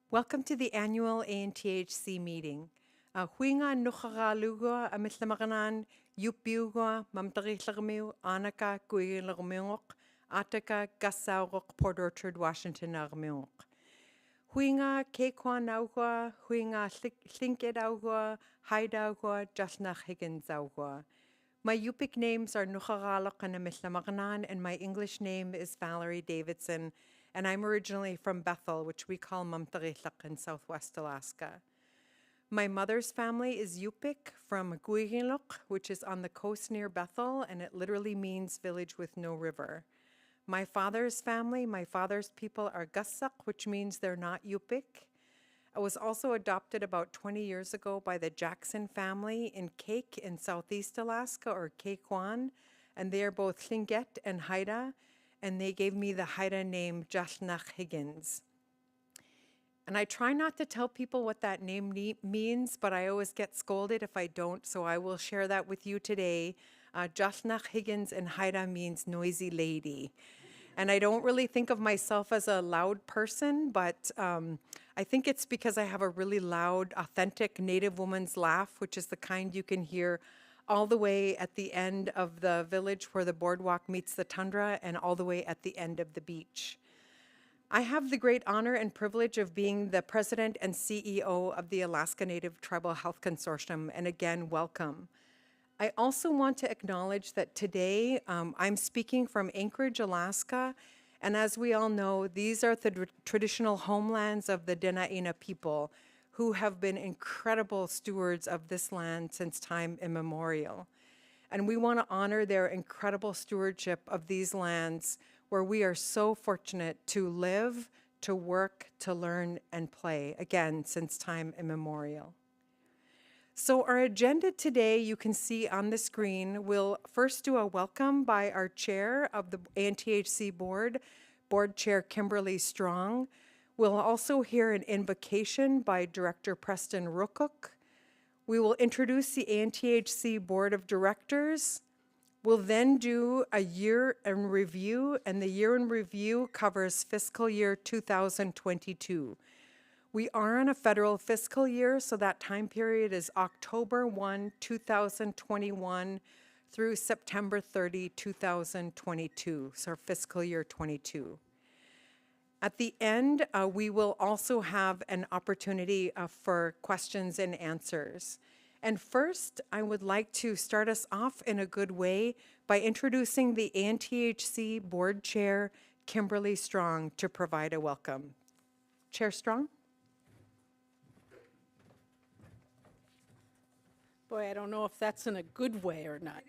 Welcome to the annual ANTHC meeting. Huinga nukharalugo amitlamaгаnan yupiugo mamtaritlagmiu anaka kuilagumiok ataka gasaurok Port Orchard, Washington agmiok. Huinga kekwanaugo, huinga thinkedaugo, haidaugo, jasnach Higgins-augo. My Yupik names are Nukharalok and Amitlamaгаnan, and my English name is Valerie Davidson, and I'm originally from Bethel, which we call Mamtaritlak in Southwest Alaska. My mother's family is Yupik from Guiginlok, which is on the coast near Bethel, and it literally means village with no river. My father's family, my father's people are Gussak, which means they're not Yupik. I was also adopted about 20 years ago by the Jackson family in Cake in Southeast Alaska, or Cakewan, and they are both Tlingit and Haida, and they gave me the Haida name Jasnach Higgins. And I try not to tell people what that name means, but I always get scolded if I don't, so I will share that with you today. Jasnach Higgins in Haida means noisy lady. And I don't really think of myself as a loud person, but I think it's because I have a really loud, authentic Native woman's laugh, which is the kind you can hear all the way at the end of the village where the boardwalk meets the tundra and all the way at the end of the beach. I have the great honor and privilege of being the president and CEO of the Alaska Native Tribal Health Consortium, and again, welcome. I also want to acknowledge that today I'm speaking from Anchorage, Alaska, and as we all know, these are the traditional homelands of the Dena'ina people who have been incredible stewards of this land since time immemorial. And we want to honor their incredible stewardship of these lands where we are so fortunate to live, to work, to learn, and play, again, since time immemorial. So our agenda today, you can see on the screen, we'll first do a welcome by our chair of the ANTHC board, Board Chair Kimberly Strong. We'll also hear an invocation by Director Preston Rookuk. We will introduce the ANTHC Board of Directors. We'll then do a year in review, and the year in review covers fiscal year 2022. We are on a federal fiscal year, so that time period is October 1, 2021 through September 30, 2022, so fiscal year 22. At the end, we will also have an opportunity for questions and answers. And first, I would like to start us off in a good way by introducing the ANTHC Board Chair, Kimberly Strong, to provide a welcome. Chair Strong? Boy, I don't know if that's in a good way or not.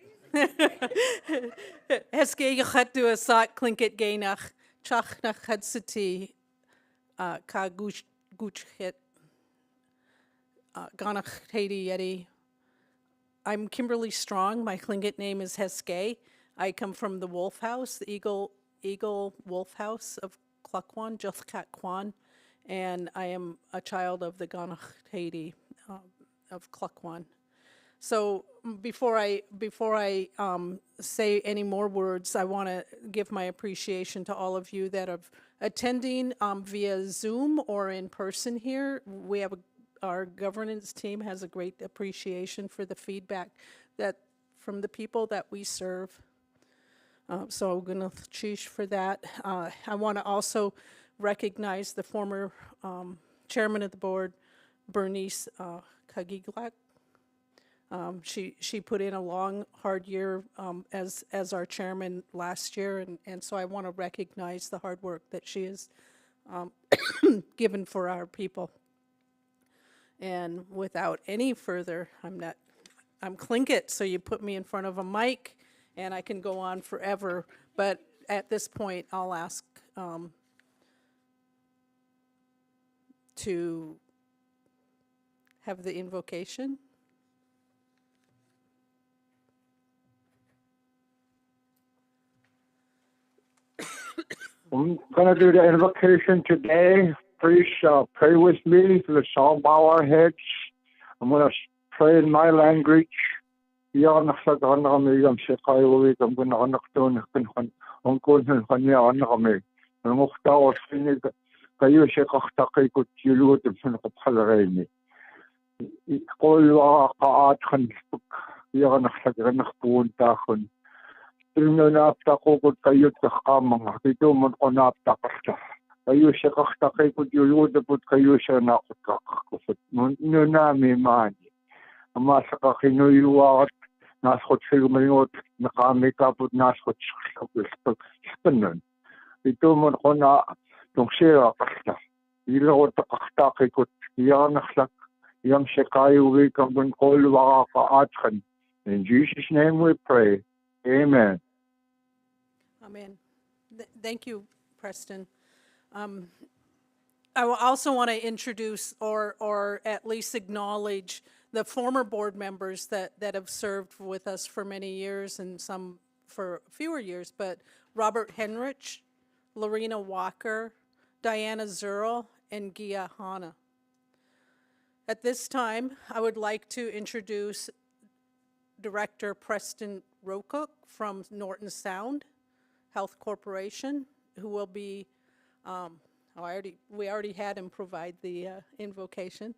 Eske yachatu asat klinket gainach chach nach hadsati ka gush hit ganach Haiti yeti. I'm Kimberly Strong. My Tlingit name is Heske. I come from the Wolf House, the Eagle Wolf House of Klukwan, Juthkat Kwan, and I am a child of the Ganach Haiti of Klukwan. So before I say any more words, I want to give my appreciation to all of you that are attending via Zoom or in person here. We have our governance team has a great appreciation for the feedback that from the people that we serve. So I'm going to cheesh for that. I want to also recognize the former chairman of the board, Bernice Kagiglak. She put in a long, hard year as our chairman last year, and so I want to recognize the hard work that she has given for our people. And without any further, I'm Tlingit, so you put me in front of a mic, and I can go on forever. But at this point, I'll ask to have the invocation. I'm going to do the invocation today. Please pray with me. Let's all bow our heads. I'm going to pray in my language. kayo siya kaktakikot yulugot sa nakapalarini. Kolwa kaat kan iya naksagranak punta kon. Tingno na apta ko kayo kakamang ito mo ko na apta kasta. Kayo siya kaktakikot yulugot kayo siya nakakakufot. No na may mani. Ama sa kakinuyuwat naskot siya malingot nakami kapot naskot spanon. Ito mo ko na tong siya kasta. Ila ko takaktakikot iya naksak. Yang shekayu we come and call Atkan. In Jesus' name we pray. Amen. Amen. Thank you, Preston. I will also want to introduce or at least acknowledge the former board members that have served with us for many years and some for fewer years, but Robert Henrich, Lorena Walker, Diana Zurl, and Gia Hanna. At this time, I would like to introduce Director Preston Rocook from Norton Sound Health Corporation, who will be, we already had him provide the invocation.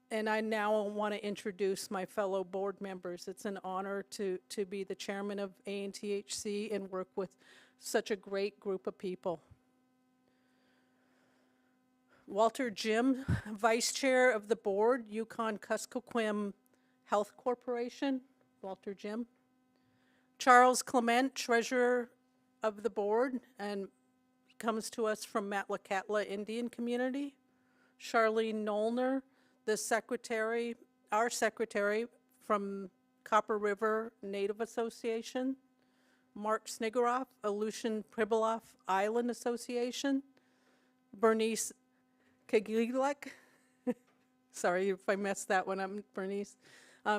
And I now want to introduce my fellow board members. It's an honor to be the chairman of ANTHC and work with such a great group of people. Walter Jim, Vice Chair of the Board, Yukon-Kuskokwim Health Corporation. Walter Jim. Charles Clement, Treasurer of the Board, and comes to us from Metlakatla Indian Community. Charlene Nollner, the Secretary, our Secretary from Copper River Native Association. Mark Snigaroff, Aleutian Pribilof Island Association. Bernice Kagilek, sorry if I messed that one up, Bernice.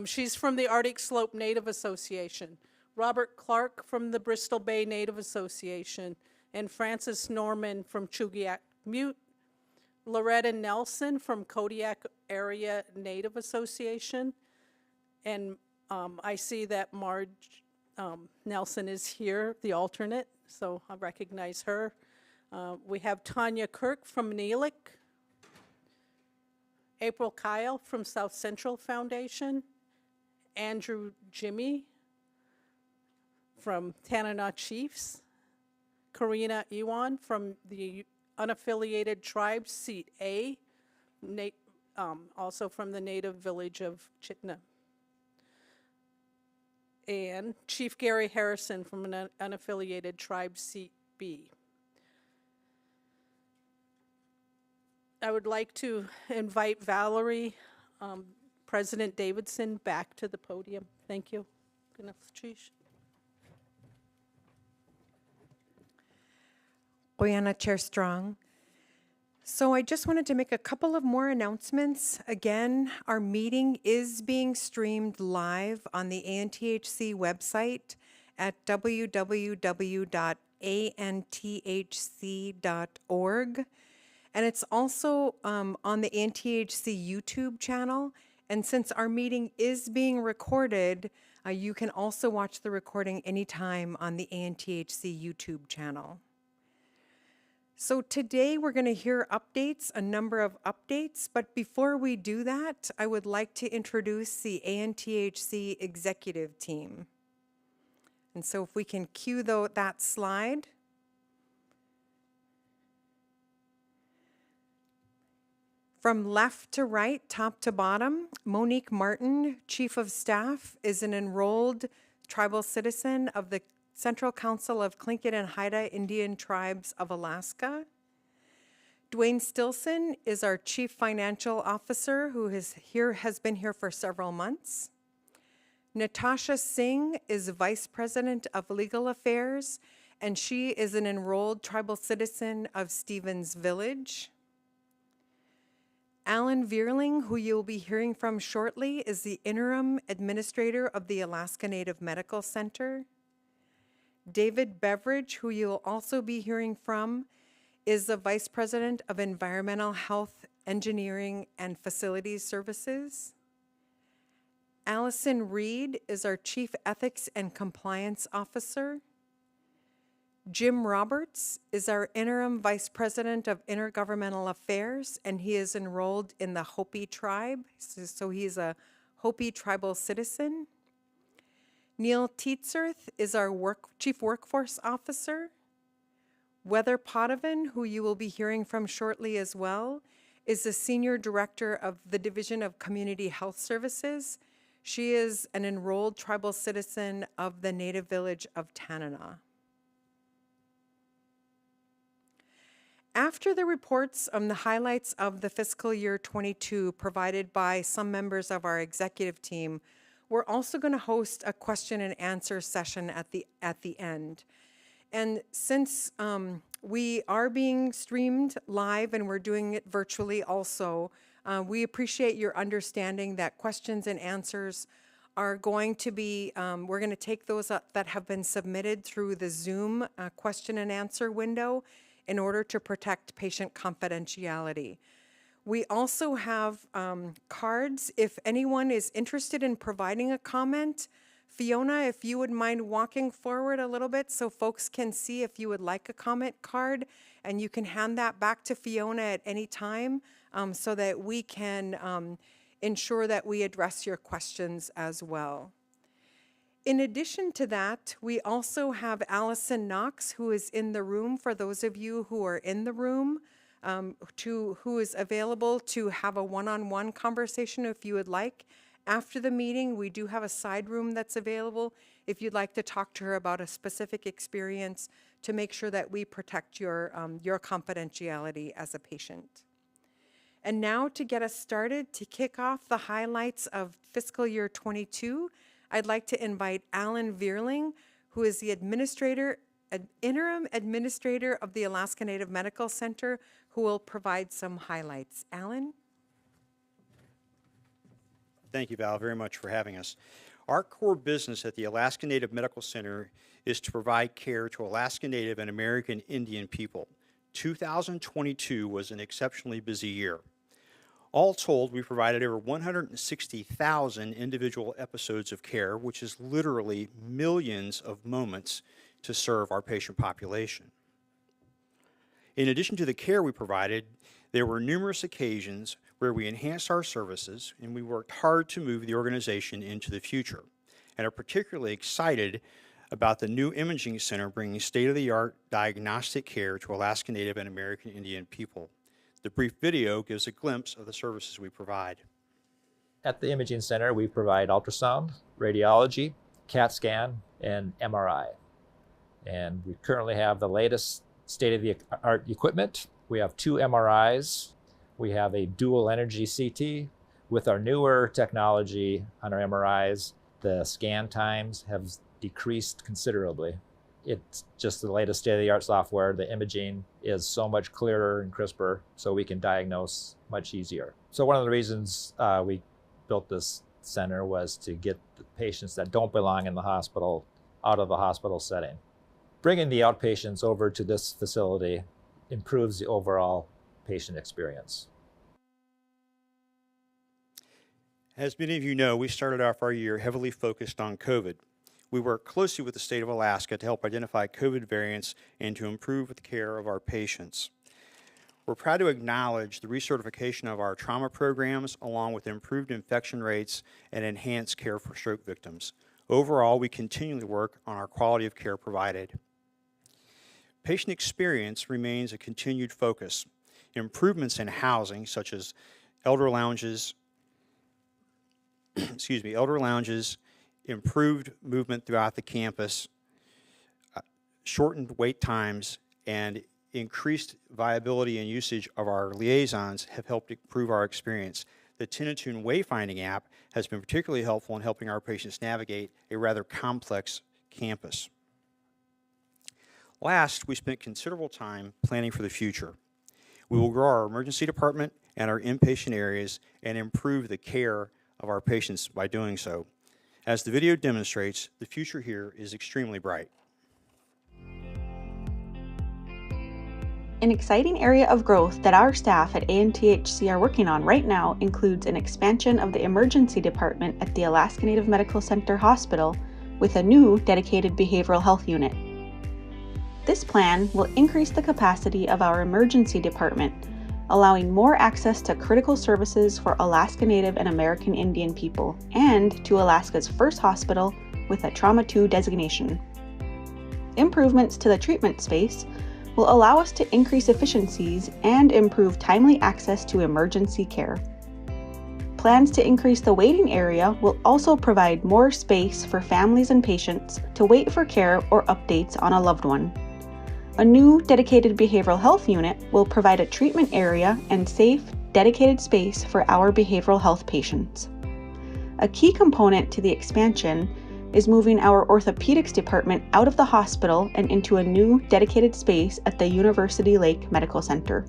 She's from the Arctic Slope Native Association. Robert Clark from the Bristol Bay Native Association, and Francis Norman from Chugiak Mute. Loretta Nelson from Kodiak Area Native Association. And I see that Marge Nelson is here, the alternate, so I recognize her. We have Tanya Kirk from Nelik. April Kyle from South Central Foundation, Andrew Jimmy from Tanana Chiefs, Karina Iwan from the Unaffiliated Tribes, Seat A, also from the native village of Chitna, and Chief Gary Harrison from an Unaffiliated Tribe, Seat B. I would like to invite Valerie, President Davidson, back to the podium. Thank you. Oyana Chair Strong. So I just wanted to make a couple of more announcements. Again, our meeting is being streamed live on the ANTHC website at www.anthc.org. And it's also on the ANTHC YouTube channel. And since our meeting is being recorded, you can also watch the recording anytime on the ANTHC YouTube channel. So today we're going to hear updates, a number of updates. But before we do that, I would like to introduce the ANTHC executive team. And so if we can cue that slide. From left to right, top to bottom, Monique Martin, Chief of Staff, is an enrolled tribal citizen of the Central Council of Tlingit and Haida Indian Tribes of Alaska. Dwayne Stilson is our Chief Financial Officer who has been here for several months. Natasha Singh is Vice President of Legal Affairs, and she is an enrolled tribal citizen of Stevens Village. Alan Vierling, who you'll be hearing from shortly, is the interim administrator of the Alaska Native Medical Center. David Beveridge, who you'll also be hearing from, is the Vice President of Environmental Health, Engineering, and Facilities Services. Allison Reed is our Chief Ethics and Compliance Officer. Jim Roberts is our interim vice president of intergovernmental affairs, and he is enrolled in the Hopi tribe, so he's a Hopi tribal citizen. Neil Tietzerth is our chief workforce officer. Weather Potovan, who you will be hearing from shortly as well, is the senior director of the Division of Community Health Services. She is an enrolled tribal citizen of the native village of Tanana. After the reports on the highlights of the fiscal year 22 provided by some members of our executive team, we're also going to host a question and answer session at the end. And since we are being streamed live and we're doing it virtually also, we appreciate your understanding that questions and answers are going to be, we're going to take those up that have been submitted through the Zoom question and answer window in order to protect patient confidentiality. We also have cards. If anyone is interested in providing a comment, Fiona, if you would mind walking forward a little bit so folks can see if you would like a comment card, and you can hand that back to Fiona at any time so that we can ensure that we address your questions as well. In addition to that, we also have Allison Knox, who is in the room, for those of you who are in the room, who is available to have a one-on-one conversation if you would like. After the meeting, we do have a side room that's available if you'd like to talk to her about a specific experience to make sure that we protect your confidentiality as a patient. And now to get us started, to kick off the highlights of fiscal year 22, I'd like to invite Alan Vierling, who is the interim administrator of the Alaska Native Medical Center, who will provide some highlights. Alan? Thank you, Val, very much for having us. Our core business at the Alaska Native Medical Center is to provide care to Alaska Native and American Indian people. 2022 was an exceptionally busy year. All told, we provided over 160,000 individual episodes of care, which is literally millions of moments to serve our patient population. In addition to the care we provided, there were numerous occasions where we enhanced our services and we worked hard to move the organization into the future, and are particularly excited about the new imaging center bringing state-of-the-art diagnostic care to Alaska Native and American Indian people. The brief video gives a glimpse of the services we provide. At the imaging center, we provide ultrasound, radiology, CAT scan, and MRI. And we currently have the latest state-of-the-art equipment. We have 2 MRIs. We have a dual energy CT. With our newer technology on our MRIs, the scan times have decreased considerably. It's just the latest state-of-the-art software. The imaging is so much clearer and crisper, so we can diagnose much easier. So one of the reasons we built this center was to get the patients that don't belong in the hospital out of the hospital setting. Bringing the outpatients over to this facility improves the overall patient experience. As many of you know, we started off our year heavily focused on COVID. We work closely with the state of Alaska to help identify COVID variants and to improve the care of our patients. We're proud to acknowledge the recertification of our trauma programs along with improved infection rates and enhanced care for stroke victims. Overall, we continually work on our quality of care provided. Patient experience remains a continued focus. Improvements in housing, such as elder lounges, improved movement throughout the campus, shortened wait times, and increased viability and usage of our liaisons have helped improve our experience. The Tinatune Wayfinding app has been particularly helpful in helping our patients navigate a rather complex campus. Last, we spent considerable time planning for the future. We will grow our emergency department and our inpatient areas and improve the care of our patients by doing so. As the video demonstrates, the future here is extremely bright. An exciting area of growth that our staff at ANTHC are working on right now includes an expansion of the emergency department at the Alaska Native Medical Center Hospital with a new dedicated behavioral health unit. This plan will increase the capacity of our emergency department, allowing more access to critical services for Alaska Native and American Indian people, and to Alaska's first hospital with a Trauma 2 designation. Improvements to the treatment space will allow us to increase efficiencies and improve timely access to emergency care. Plans to increase the waiting area will also provide more space for families and patients to wait for care or updates on a loved one. A new dedicated behavioral health unit will provide a treatment area and safe, dedicated space for our behavioral health patients. A key component to the expansion is moving our orthopedics department out of the hospital and into a new dedicated space at the University Lake Medical Center.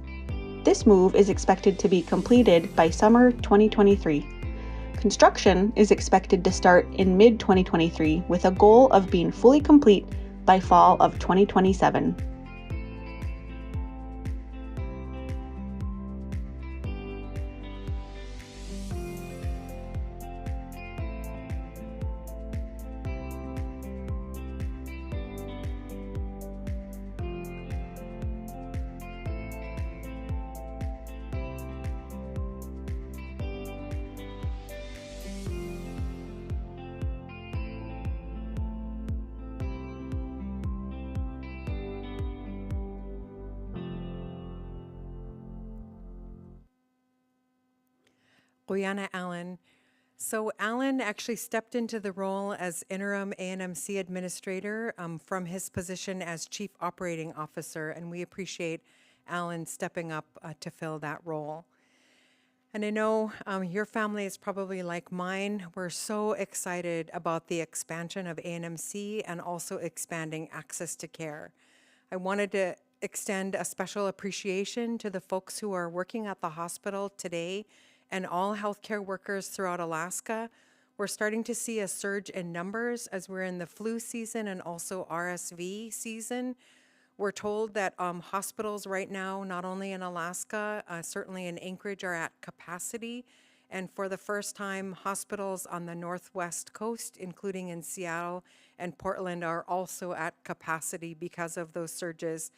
This move is expected to be completed by summer 2023. Construction is expected to start in mid-2023 with a goal of being fully complete by fall of 2027. Guyana Allen. So Alan actually stepped into the role as interim ANMC administrator from his position as chief operating officer, and we appreciate Alan stepping up to fill that role. And I know your family is probably like mine. We're so excited about the expansion of ANMC and also expanding access to care. I wanted to extend a special appreciation to the folks who are working at the hospital today and all healthcare workers throughout Alaska. We're starting to see a surge in numbers as we're in the flu season and also RSV season. We're told that hospitals right now, not only in Alaska, certainly in Anchorage, are at capacity. And for the first time, hospitals on the Northwest Coast, including in Seattle and Portland, are also at capacity because of those surges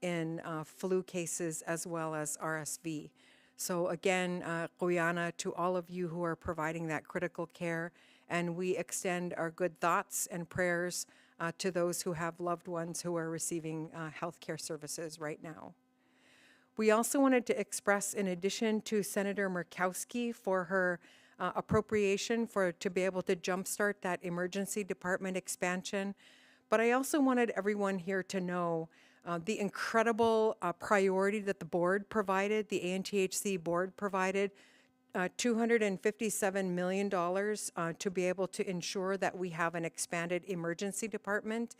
in flu cases as well as RSV. So again, Guyana, to all of you who are providing that critical care, and we extend our good thoughts and prayers to those who have loved ones who are receiving healthcare services right now. We also wanted to express, in addition to Senator Murkowski for her appropriation to be able to jumpstart that emergency department expansion, but I also wanted everyone here to know the incredible priority that the board provided, the ANTHC board provided, $257 million to be able to ensure that we have an expanded emergency department.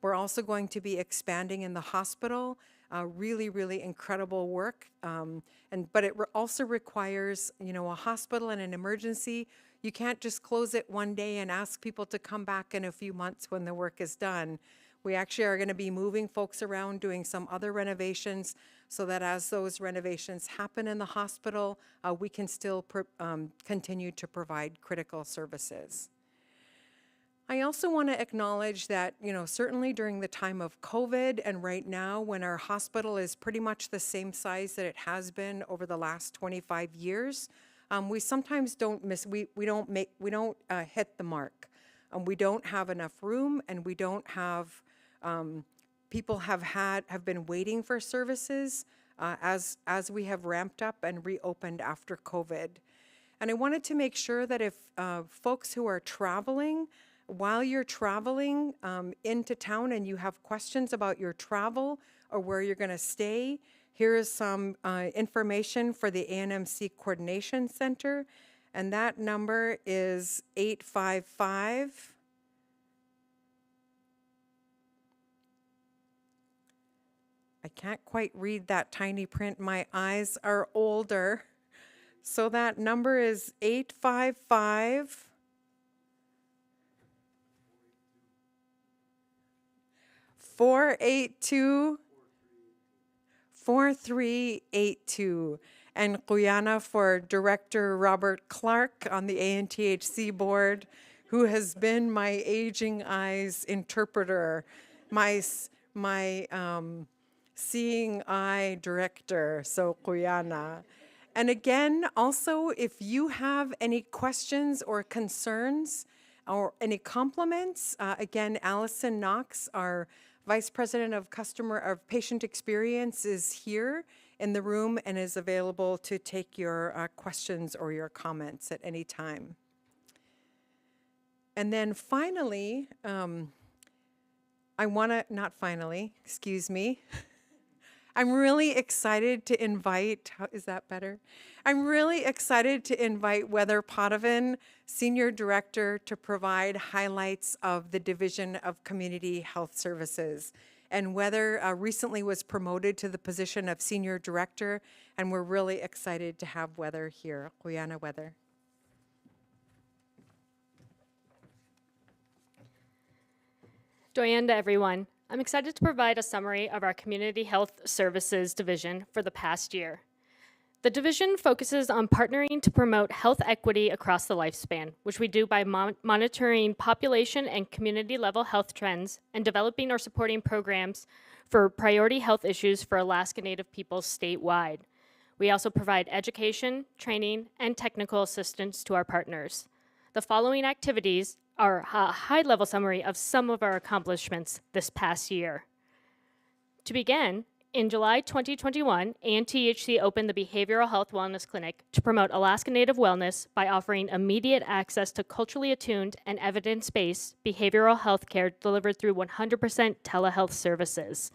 We're also going to be expanding in the hospital, really, really incredible work. But it also requires, a hospital and an emergency. You can't just close it one day and ask people to come back in a few months when the work is done. We actually are going to be moving folks around, doing some other renovations, so that as those renovations happen in the hospital, we can still continue to provide critical services. I also want to acknowledge that, certainly during the time of COVID and right now, when our hospital is pretty much the same size that it has been over the last 25 years, we sometimes don't hit the mark. We don't have enough room, and we don't have people have been waiting for services as we have ramped up and reopened after COVID. And I wanted to make sure that if folks who are traveling, while you're traveling into town and you have questions about your travel or where you're going to stay, here is some information for the ANMC Coordination Center, and that number is 855 I can't quite read that tiny print. My eyes are older. So that number is 855 482 4382. And Guyana for Director Robert Clark on the ANTHC board, who has been my aging eyes interpreter, my my seeing eye director, so Kuyana. And again, also, if you have any questions or concerns or any compliments, again, Allison Knox, our Vice President of Patient Experience, is here in the room and is available to take your questions or your comments at any time. And then finally, excuse me. I'm really excited to invite, is that better? I'm really excited to invite Weather Potovin, Senior Director, to provide highlights of the Division of Community Health Services. And Weather recently was promoted to the position of Senior Director, and we're really excited to have Weather here. Kuyana Weather. Doyenda, everyone. I'm excited to provide a summary of our Community Health Services Division for the past year. The division focuses on partnering to promote health equity across the lifespan, which we do by monitoring population and community-level health trends and developing or supporting programs for priority health issues for Alaska Native peoples statewide. We also provide education, training, and technical assistance to our partners. The following activities are a high-level summary of some of our accomplishments this past year. To begin, in July 2021, ANTHC opened the Behavioral Health Wellness Clinic to promote Alaska Native wellness by offering immediate access to culturally attuned and evidence-based behavioral health care delivered through 100% telehealth services.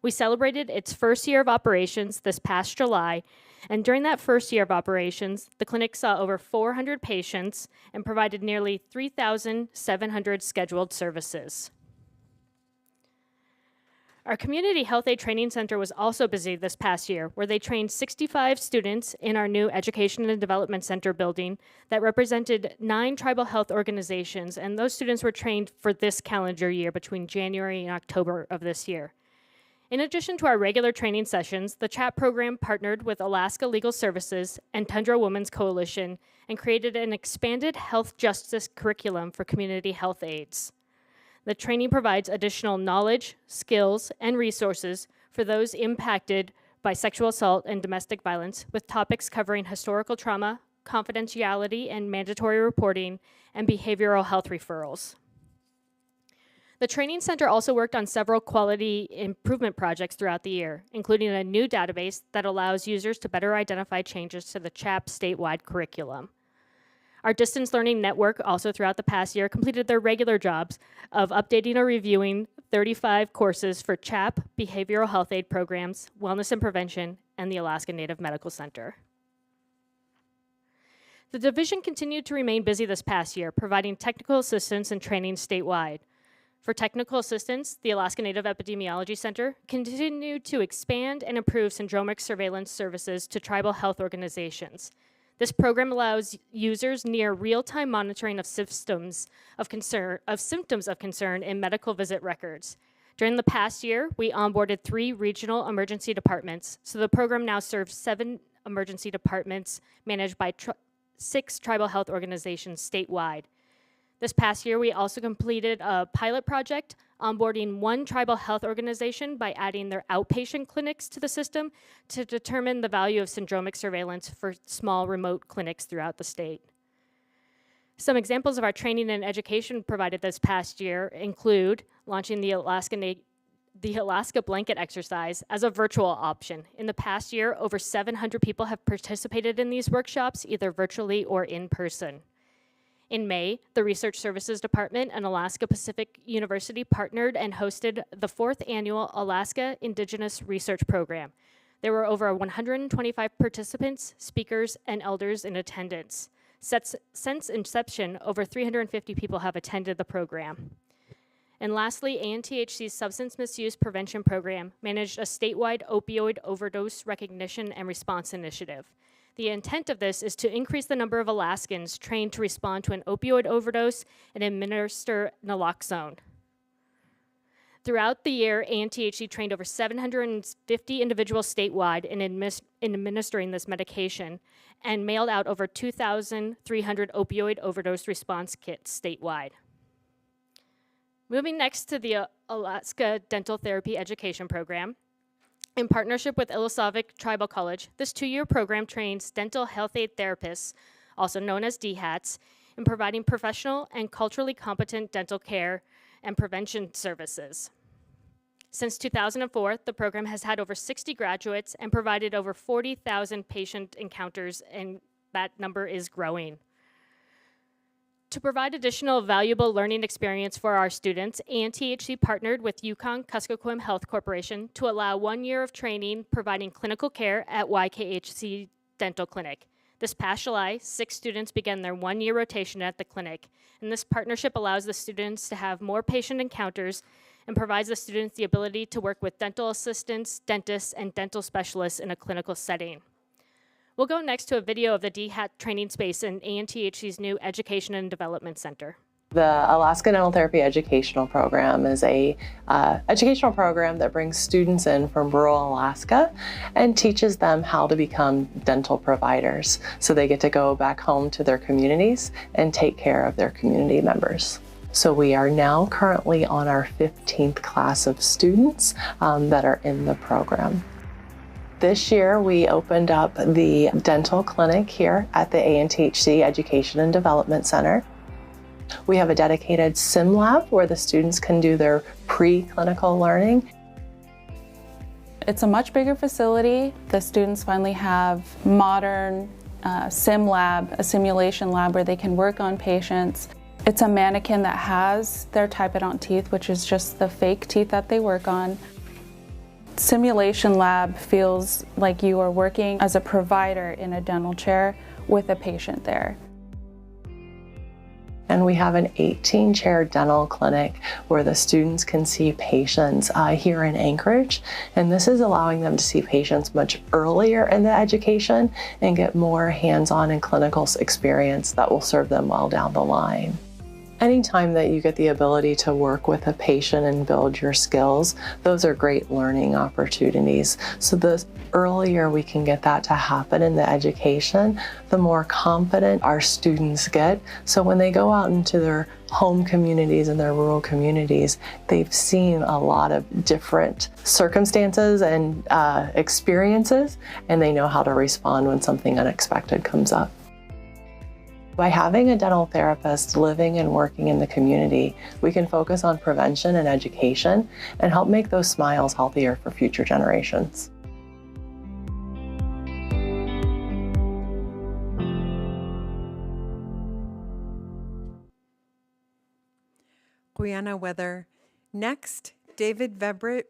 We celebrated its first year of operations this past July, and during that first year of operations, the clinic saw over 400 patients and provided nearly 3,700 scheduled services. Our Community Health Aid Training Center was also busy this past year, where they trained 65 students in our new Education and Development Center building that represented 9 tribal health organizations, and those students were trained for this calendar year between January and October of this year. In addition to our regular training sessions, the CHAP program partnered with Alaska Legal Services and Tundra Women's Coalition and created an expanded health justice curriculum for community health aides. The training provides additional knowledge, skills, and resources for those impacted by sexual assault and domestic violence, with topics covering historical trauma, confidentiality and mandatory reporting, and behavioral health referrals. The training center also worked on several quality improvement projects throughout the year, including a new database that allows users to better identify changes to the CHAP statewide curriculum. Our distance learning network also throughout the past year completed their regular jobs of updating or reviewing 35 courses for CHAP, behavioral health aid programs, wellness and prevention, and the Alaska Native Medical Center. The division continued to remain busy this past year, providing technical assistance and training statewide. For technical assistance, the Alaska Native Epidemiology Center continued to expand and improve syndromic surveillance services to tribal health organizations. This program allows users near real-time monitoring of symptoms of concern in medical visit records. During the past year, we onboarded 3 regional emergency departments, so the program now serves 7 emergency departments managed by 6 tribal health organizations statewide. This past year, we also completed a pilot project onboarding 1 tribal health organization by adding their outpatient clinics to the system to determine the value of syndromic surveillance for small remote clinics throughout the state. Some examples of our training and education provided this past year include launching the Alaska Blanket Exercise as a virtual option. In the past year, over 700 people have participated in these workshops, either virtually or in person. In May, the Research Services Department and Alaska Pacific University partnered and hosted the 4th annual Alaska Indigenous Research Program. There were over 125 participants, speakers, and elders in attendance. Since inception, over 350 people have attended the program. And lastly, ANTHC's Substance Misuse Prevention Program managed a statewide opioid overdose recognition and response initiative. The intent of this is to increase the number of Alaskans trained to respond to an opioid overdose and administer naloxone. Throughout the year, ANTHC trained over 750 individuals statewide in administering this medication and mailed out over 2,300 opioid overdose response kits statewide. Moving next to the Alaska Dental Therapy Education Program. In partnership with Ilisavik Tribal College, this 2-year program trains dental health aid therapists, also known as DHATs, in providing professional and culturally competent dental care and prevention services. Since 2004, the program has had over 60 graduates and provided over 40,000 patient encounters, and that number is growing. To provide additional valuable learning experience for our students, ANTHC partnered with Yukon-Kuskokwim Health Corporation to allow 1 year of training providing clinical care at YKHC Dental Clinic. This past July, 6 students began their 1-year rotation at the clinic, and this partnership allows the students to have more patient encounters and provides the students the ability to work with dental assistants, dentists, and dental specialists in a clinical setting. We'll go next to a video of the DHAT training space in ANTHC's new Education and Development Center. The Alaska Dental Therapy Educational Program is a educational program that brings students in from rural Alaska and teaches them how to become dental providers. So they get to go back home to their communities and take care of their community members. So we are now currently on our 15th class of students that are in the program. This year, we opened up the dental clinic here at the ANTHC Education and Development Center. We have a dedicated sim lab where the students can do their pre-clinical learning. It's a much bigger facility. The students finally have modern sim lab, a simulation lab where they can work on patients. It's a mannequin that has their typodont teeth, which is just the fake teeth that they work on. Simulation lab feels like you are working as a provider in a dental chair with a patient there. And we have an 18-chair dental clinic where the students can see patients here in Anchorage. And this is allowing them to see patients much earlier in the education and get more hands-on and clinical experience that will serve them well down the line. Anytime that you get the ability to work with a patient and build your skills, those are great learning opportunities. So the earlier we can get that to happen in the education, the more confident our students get. So when they go out into their home communities and their rural communities, they've seen a lot of different circumstances and experiences, and they know how to respond when something unexpected comes up. By having a dental therapist living and working in the community, we can focus on prevention and education and help make those smiles healthier for future generations. Guyana weather. Next, David Beveridge,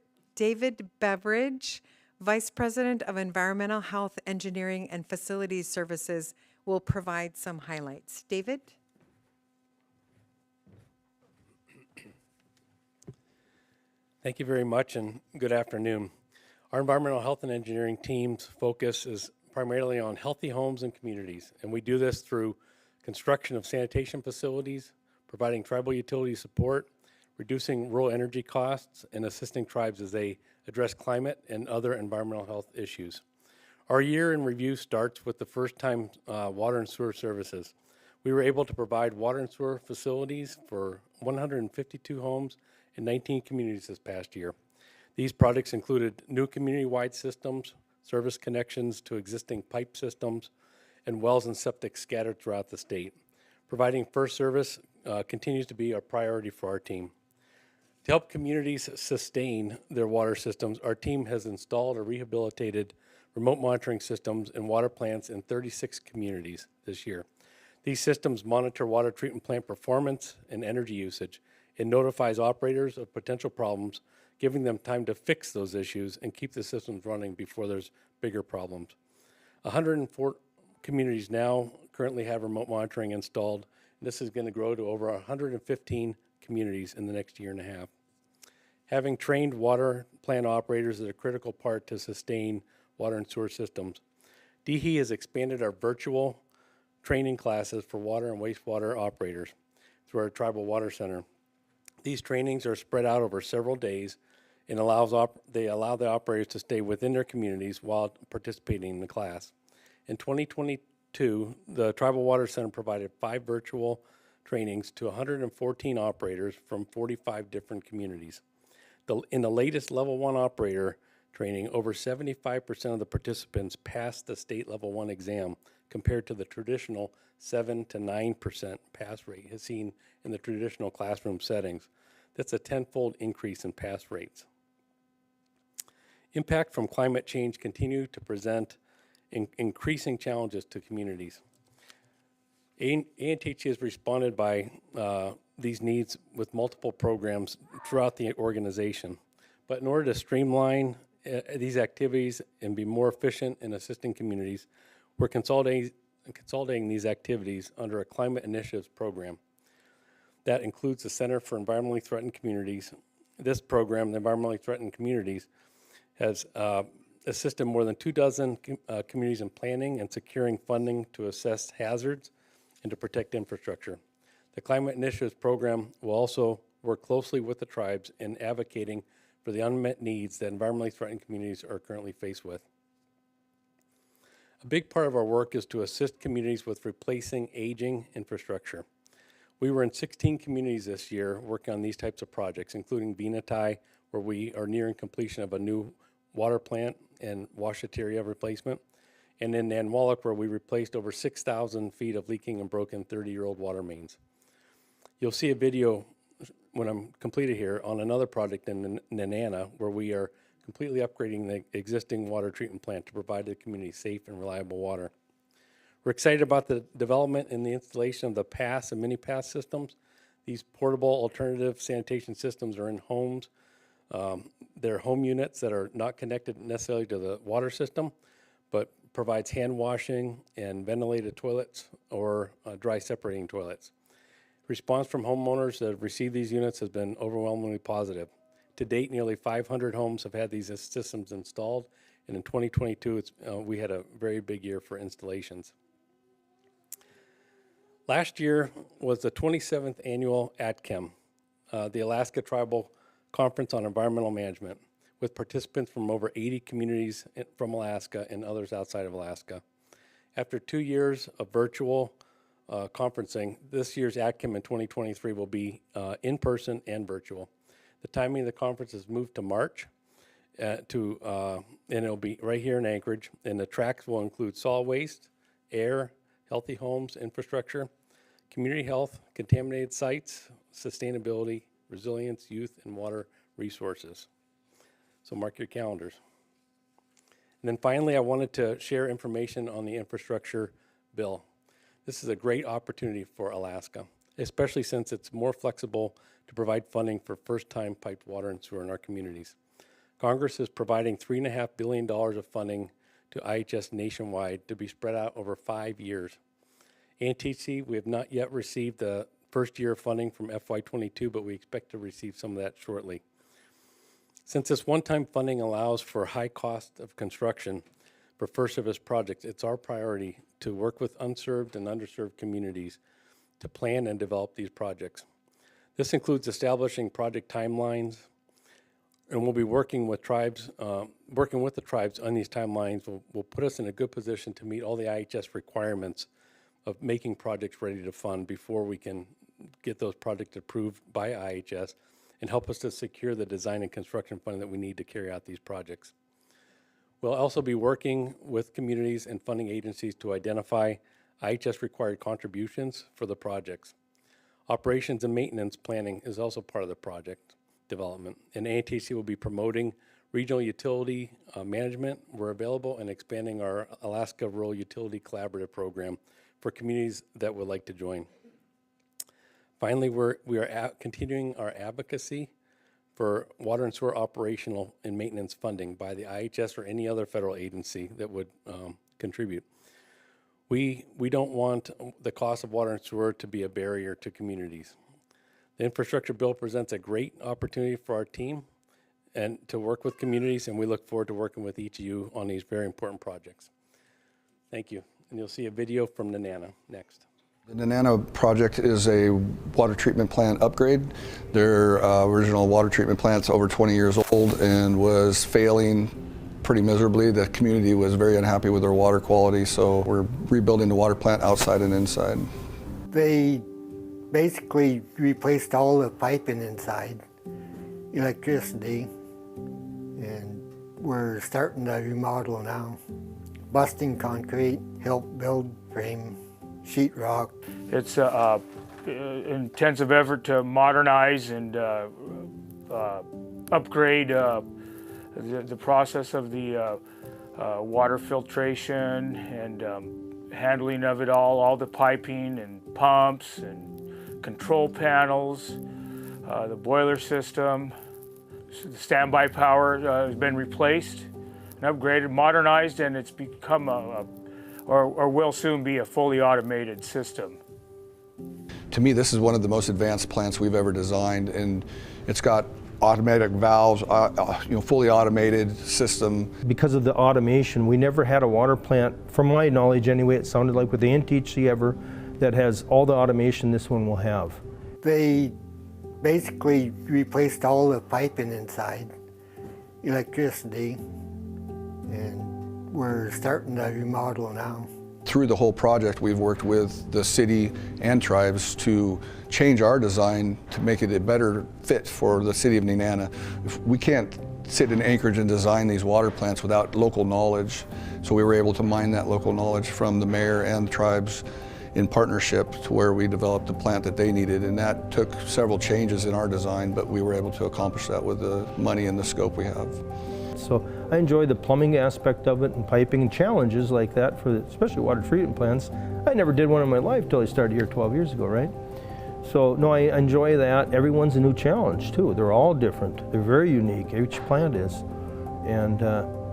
Vice President of Environmental Health, Engineering, and Facilities Services, will provide some highlights. David? Thank you very much, and good afternoon. Our environmental health and engineering team's focus is primarily on healthy homes and communities, and we do this through construction of sanitation facilities, providing tribal utility support, reducing rural energy costs, and assisting tribes as they address climate and other environmental health issues. Our year in review starts with the first time water and sewer services. We were able to provide water and sewer facilities for 152 homes in 19 communities this past year. These projects included new community-wide systems, service connections to existing pipe systems, and wells and septic scattered throughout the state. Providing first service continues to be a priority for our team. To help communities sustain their water systems, our team has installed or rehabilitated remote monitoring systems and water plants in 36 communities this year. These systems monitor water treatment plant performance and energy usage and notifies operators of potential problems, giving them time to fix those issues and keep the systems running before there's bigger problems. 104 communities now currently have remote monitoring installed, and this is going to grow to over 115 communities in the next year and a half. Having trained water plant operators is a critical part to sustain water and sewer systems. DHE has expanded our virtual training classes for water and wastewater operators through our Tribal Water Center. These trainings are spread out over several days and they allow the operators to stay within their communities while participating in the class. In 2022, the Tribal Water Center provided 5 virtual trainings to 114 operators from 45 different communities. In the latest Level 1 operator training, over 75% of the participants passed the state Level 1 exam compared to the traditional 7 to 9% pass rate as seen in the traditional classroom settings. That's a 10-fold increase in pass rates. Impact from climate change continue to present increasing challenges to communities. ANTHC has responded by these needs with multiple programs throughout the organization. But in order to streamline these activities and be more efficient in assisting communities, we're consolidating these activities under a climate initiatives program. That includes the Center for Environmentally Threatened Communities. This program, the Environmentally Threatened Communities, has assisted more than 24 communities in planning and securing funding to assess hazards and to protect infrastructure. The Climate Initiatives Program will also work closely with the tribes in advocating for the unmet needs that environmentally threatened communities are currently faced with. A big part of our work is to assist communities with replacing aging infrastructure. We were in 16 communities this year working on these types of projects, including Venati, where we are nearing completion of a new water plant and washateria replacement, and in Nanwalek, where we replaced over 6,000 feet of leaking and broken 30-year-old water mains. You'll see a video when I'm completed here on another project in Nenana, where we are completely upgrading the existing water treatment plant to provide the community safe and reliable water. We're excited about the development and the installation of the PASS and mini-PASS systems. These portable alternative sanitation systems are in homes. They're home units that are not connected necessarily to the water system, but provides hand washing and ventilated toilets or dry separating toilets. Response from homeowners that have received these units has been overwhelmingly positive. To date, nearly 500 homes have had these systems installed, and in 2022, we had a very big year for installations. Last year was the 27th annual ATCHEM, the Alaska Tribal Conference on Environmental Management, with participants from over 80 communities from Alaska and others outside of Alaska. After 2 years of virtual conferencing, this year's ATCHEM in 2023 will be in person and virtual. The timing of the conference is moved to March, and it'll be right here in Anchorage, and the tracks will include solid waste, air, healthy homes, infrastructure, community health, contaminated sites, sustainability, resilience, youth, and water resources. So mark your calendars. And then finally, I wanted to share information on the infrastructure bill. This is a great opportunity for Alaska, especially since it's more flexible to provide funding for first-time piped water and sewer in our communities. Congress is providing $3.5 billion of funding to IHS nationwide to be spread out over 5 years. ANTHC, we have not yet received the first year of funding from FY22, but we expect to receive some of that shortly. Since this one-time funding allows for high cost of construction for first of its projects, it's our priority to work with unserved and underserved communities to plan and develop these projects. This includes establishing project timelines, and we'll be working with tribes, the tribes on these timelines will put us in a good position to meet all the IHS requirements of making projects ready to fund before we can get those projects approved by IHS and help us to secure the design and construction funding that we need to carry out these projects. We'll also be working with communities and funding agencies to identify IHS required contributions for the projects. Operations and maintenance planning is also part of the project development, and ANTHC will be promoting regional utility management where available and expanding our Alaska Rural Utility Collaborative Program for communities that would like to join. Finally, we are continuing our advocacy for water and sewer operational and maintenance funding by the IHS or any other federal agency that would contribute. We don't want the cost of water and sewer to be a barrier to communities. The infrastructure bill presents a great opportunity for our team and to work with communities, and we look forward to working with each of you on these very important projects. Thank you. And you'll see a video from Nenana next. The Nenana project is a water treatment plant upgrade. Their original water treatment plant's over 20 years old and was failing pretty miserably. The community was very unhappy with their water quality, so we're rebuilding the water plant outside and inside. They basically replaced all the piping inside, electricity, and we're starting to remodel now. Busting concrete, help build frame, sheetrock. It's an intensive effort to modernize and upgrade the process of the water filtration and handling of it all the piping and pumps and control panels, the boiler system. The standby power has been replaced and upgraded, modernized, and it's become or will soon be a fully automated system. To me, this is one of the most advanced plants we've ever designed, and it's got automatic valves, fully automated system. Because of the automation, we never had a water plant, from my knowledge anyway, it sounded like with the ANTHC ever, that has all the automation this one will have. They basically replaced all the piping inside, electricity, and we're starting to remodel now. Through the whole project, we've worked with the city and tribes to change our design to make it a better fit for the city of Nenana. We can't sit in Anchorage and design these water plants without local knowledge, so we were able to mine that local knowledge from the mayor and the tribes in partnership to where we developed the plant that they needed, and that took several changes in our design, but we were able to accomplish that with the money and the scope we have. So I enjoy the plumbing aspect of it and piping and challenges like that for especially water treatment plants. I never did one in my life till I started here 12 years ago, right? So no, I enjoy that. Everyone's a new challenge too. They're all different. They're very unique. Each plant is. And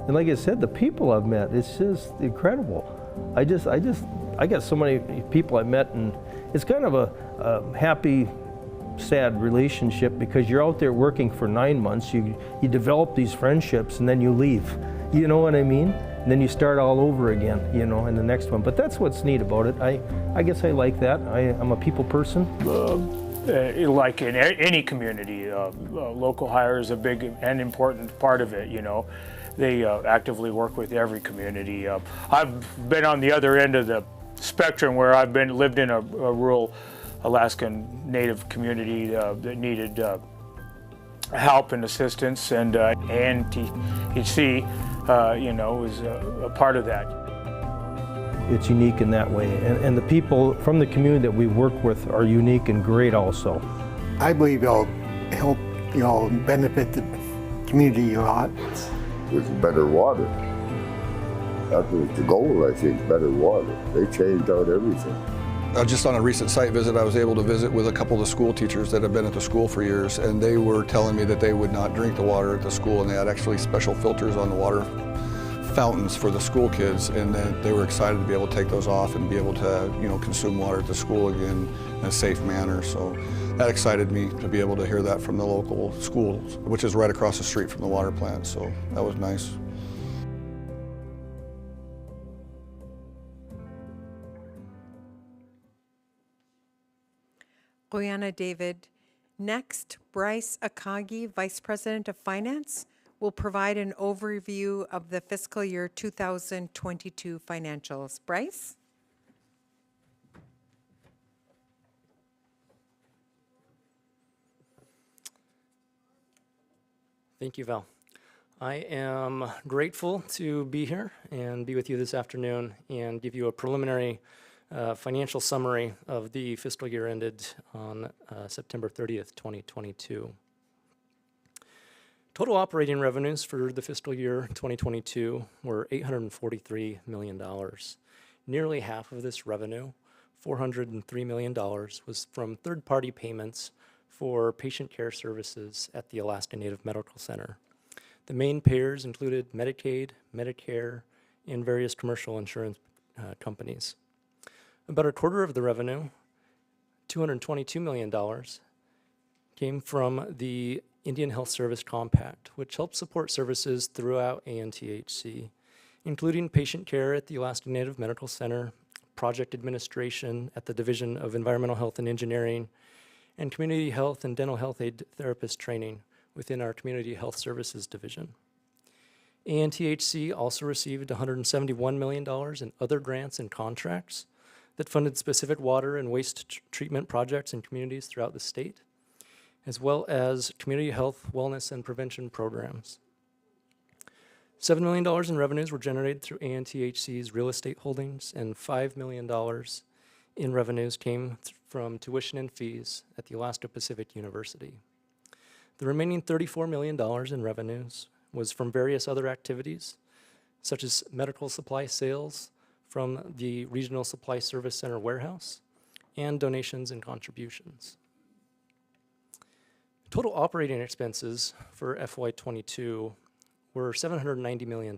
like I said, the people I've met, it's just incredible. I got so many people I've met, and it's kind of a happy, sad relationship because you're out there working for 9 months, you develop these friendships, and then you leave. You know what I mean? And then you start all over again, in the next one. But that's what's neat about it. I guess I like that. I'm a people person. Like in any community, local hire is a big and important part of it, They actively work with every community. I've been on the other end of the spectrum where I've lived in a rural Alaskan Native community that needed help and assistance, and ANTHC, is a part of that. It's unique in that way, and the people from the community that we work with are unique and great also. I believe it'll help, benefit the community a lot. With better water. That was the goal, I think, better water. They changed out everything. Just on a recent site visit, I was able to visit with a couple of the school teachers that have been at the school for years, and they were telling me that they would not drink the water at the school, and they had actually special filters on the water fountains for the school kids, and that they were excited to be able to take those off and be able to, consume water at the school again in a safe manner. So that excited me to be able to hear that from the local school, which is right across the street from the water plant. So that was nice. Qoyana David. Next, Bryce Akagi, Vice President of Finance, will provide an overview of the fiscal year 2022 financials. Bryce? Thank you, Val. I am grateful to be here and be with you this afternoon and give you a preliminary financial summary of the fiscal year ended on September 30th, 2022. Total operating revenues for the fiscal year 2022 were $843 million. Nearly half of this revenue, $403 million, was from third-party payments for patient care services at the Alaska Native Medical Center. The main payers included Medicaid, Medicare, and various commercial insurance companies. About a quarter of the revenue, $222 million, came from the Indian Health Service Compact, which helps support services throughout ANTHC, including patient care at the Alaska Native Medical Center, project administration at the Division of Environmental Health and Engineering, and community health and dental health aid therapist training within our Community Health Services Division. ANTHC also received $171 million in other grants and contracts that funded specific water and waste treatment projects in communities throughout the state. as well as community health, wellness, and prevention programs. $7 million in revenues were generated through ANTHC's real estate holdings, and $5 million in revenues came from tuition and fees at the Alaska Pacific University. The remaining $34 million in revenues was from various other activities, such as medical supply sales from the Regional Supply Service Center warehouse, and donations and contributions. Total operating expenses for FY22 were $790 million.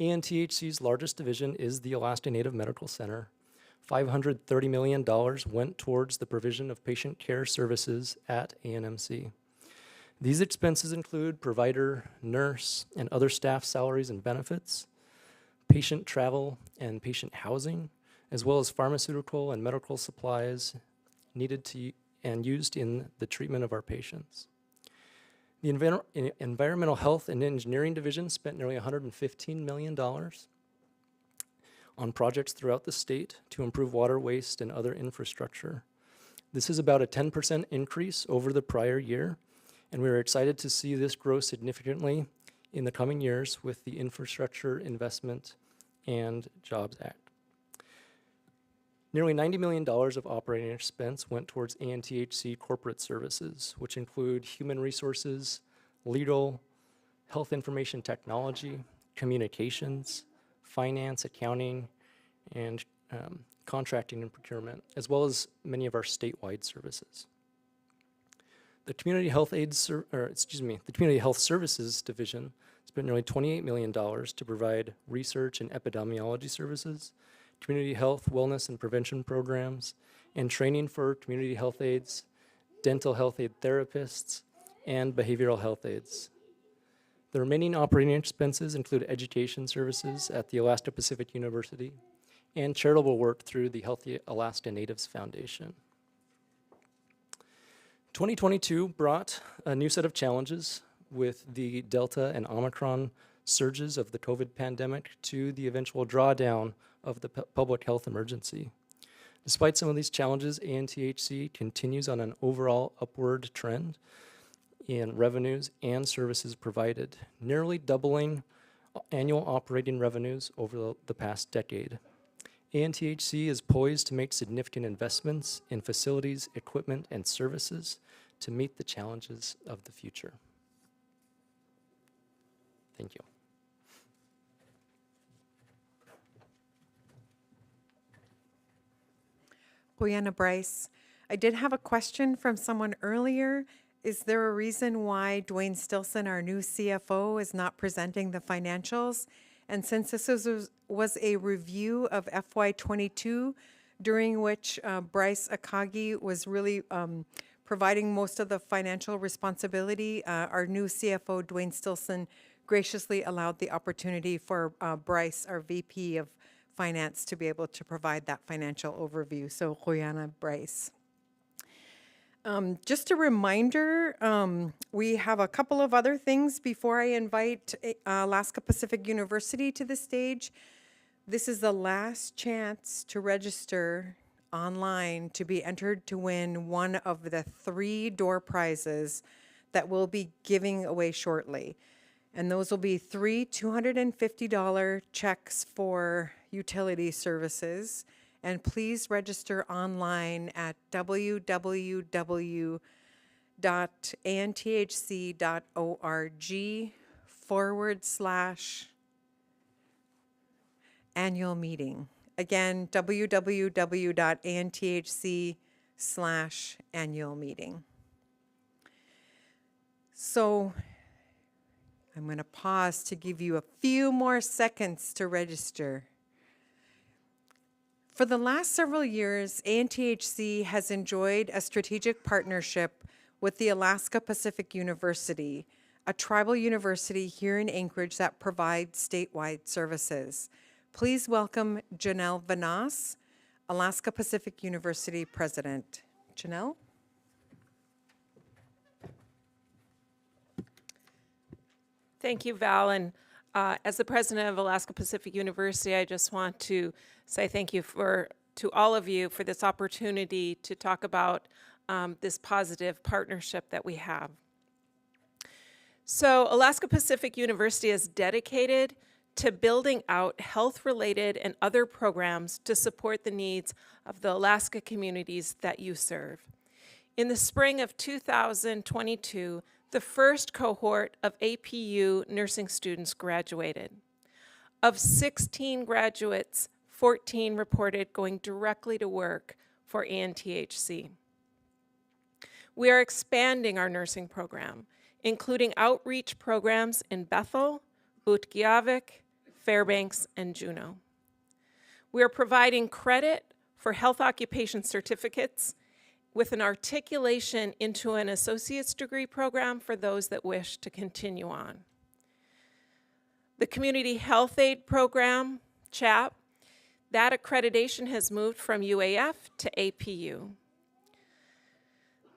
ANTHC's largest division is the Alaska Native Medical Center. $530 million went towards the provision of patient care services at ANMC. These expenses include provider, nurse, and other staff salaries and benefits, patient travel and patient housing, as well as pharmaceutical and medical supplies needed to and used in the treatment of our patients. The Environmental Health and Engineering Division spent nearly $115 million on projects throughout the state to improve water, waste, and other infrastructure. This is about a 10% increase over the prior year, and we are excited to see this grow significantly in the coming years with the Infrastructure Investment and Jobs Act. Nearly $90 million of operating expense went towards ANTHC corporate services, which include human resources, legal, health information technology, communications, finance, accounting, and contracting and procurement, as well as many of our statewide services. The Community Health the Community Health Services Division spent nearly $28 million to provide research and epidemiology services, community health, wellness, and prevention programs, and training for community health aides, dental health aid therapists, and behavioral health aides. The remaining operating expenses include education services at the Alaska Pacific University and charitable work through the Healthy Alaska Natives Foundation. 2022 brought a new set of challenges with the Delta and Omicron surges of the COVID pandemic to the eventual drawdown of the public health emergency. Despite some of these challenges, ANTHC continues on an overall upward trend in revenues and services provided, nearly doubling annual operating revenues over the past decade. ANTHC is poised to make significant investments in facilities, equipment, and services to meet the challenges of the future. Thank you. Brianna Bryce, I did have a question from someone earlier. Is there a reason why Dwayne Stilson, our new CFO, is not presenting the financials? And since this was a review of FY22, during which Bryce Akagi was really providing most of the financial responsibility, our new CFO, Dwayne Stilson, graciously allowed the opportunity for Bryce, our VP of Finance, to be able to provide that financial overview. So, Juliana Bryce. Just a reminder, we have a couple of other things before I invite Alaska Pacific University to the stage. This is the last chance to register online to be entered to win one of the 3 door prizes that we'll be giving away shortly. And those will be 3 $250 checks for utility services. And please register online at www.anthc.org/annual meeting. Again, www.anthc/annual meeting. So I'm going to pause to give you a few more seconds to register. For the last several years, ANTHC has enjoyed a strategic partnership with the Alaska Pacific University, a tribal university here in Anchorage that provides statewide services. Please welcome Janelle Vanas, Alaska Pacific University President. Janelle? Thank you, Val. And as the president of Alaska Pacific University, I just want to say thank you to all of you for this opportunity to talk about this positive partnership that we have. So Alaska Pacific University is dedicated to building out health-related and other programs to support the needs of the Alaska communities that you serve. In the spring of 2022, the first cohort of APU nursing students graduated. Of 16 graduates, 14 reported going directly to work for ANTHC. We are expanding our nursing program, including outreach programs in Bethel, Utqiagvik, Fairbanks, and Juneau. We are providing credit for health occupation certificates with an articulation into an associate's degree program for those that wish to continue on. The Community Health Aid Program, CHAP, that accreditation has moved from UAF to APU.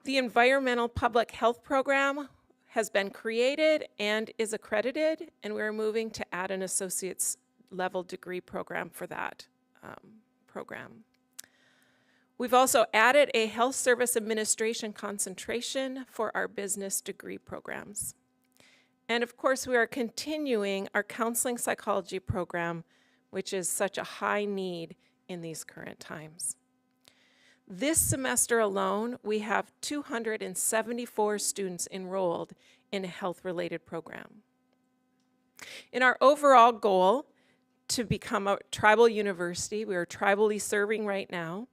The Environmental Public Health Program has been created and is accredited, and we're moving to add an associate's level degree program for that program. We've also added a health service administration concentration for our business degree programs. And of course, we are continuing our counseling psychology program, which is such a high need in these current times. This semester alone, we have 274 students enrolled in a health-related program. In our overall goal to become a tribal university, we are tribally serving right now,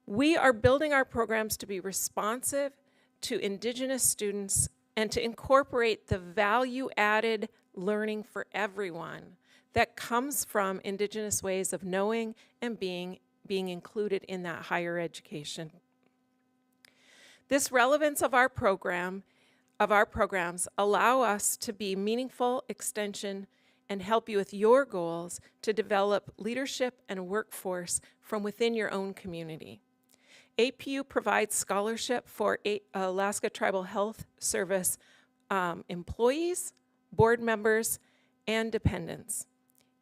we are building our programs to be responsive to Indigenous students and to incorporate the value-added learning for everyone that comes from Indigenous ways of knowing and being included in that higher education. This relevance of our programs allow us to be meaningful extension and help you with your goals to develop leadership and workforce from within your own community. APU provides scholarship for Alaska Tribal Health Service employees, board members, and dependents.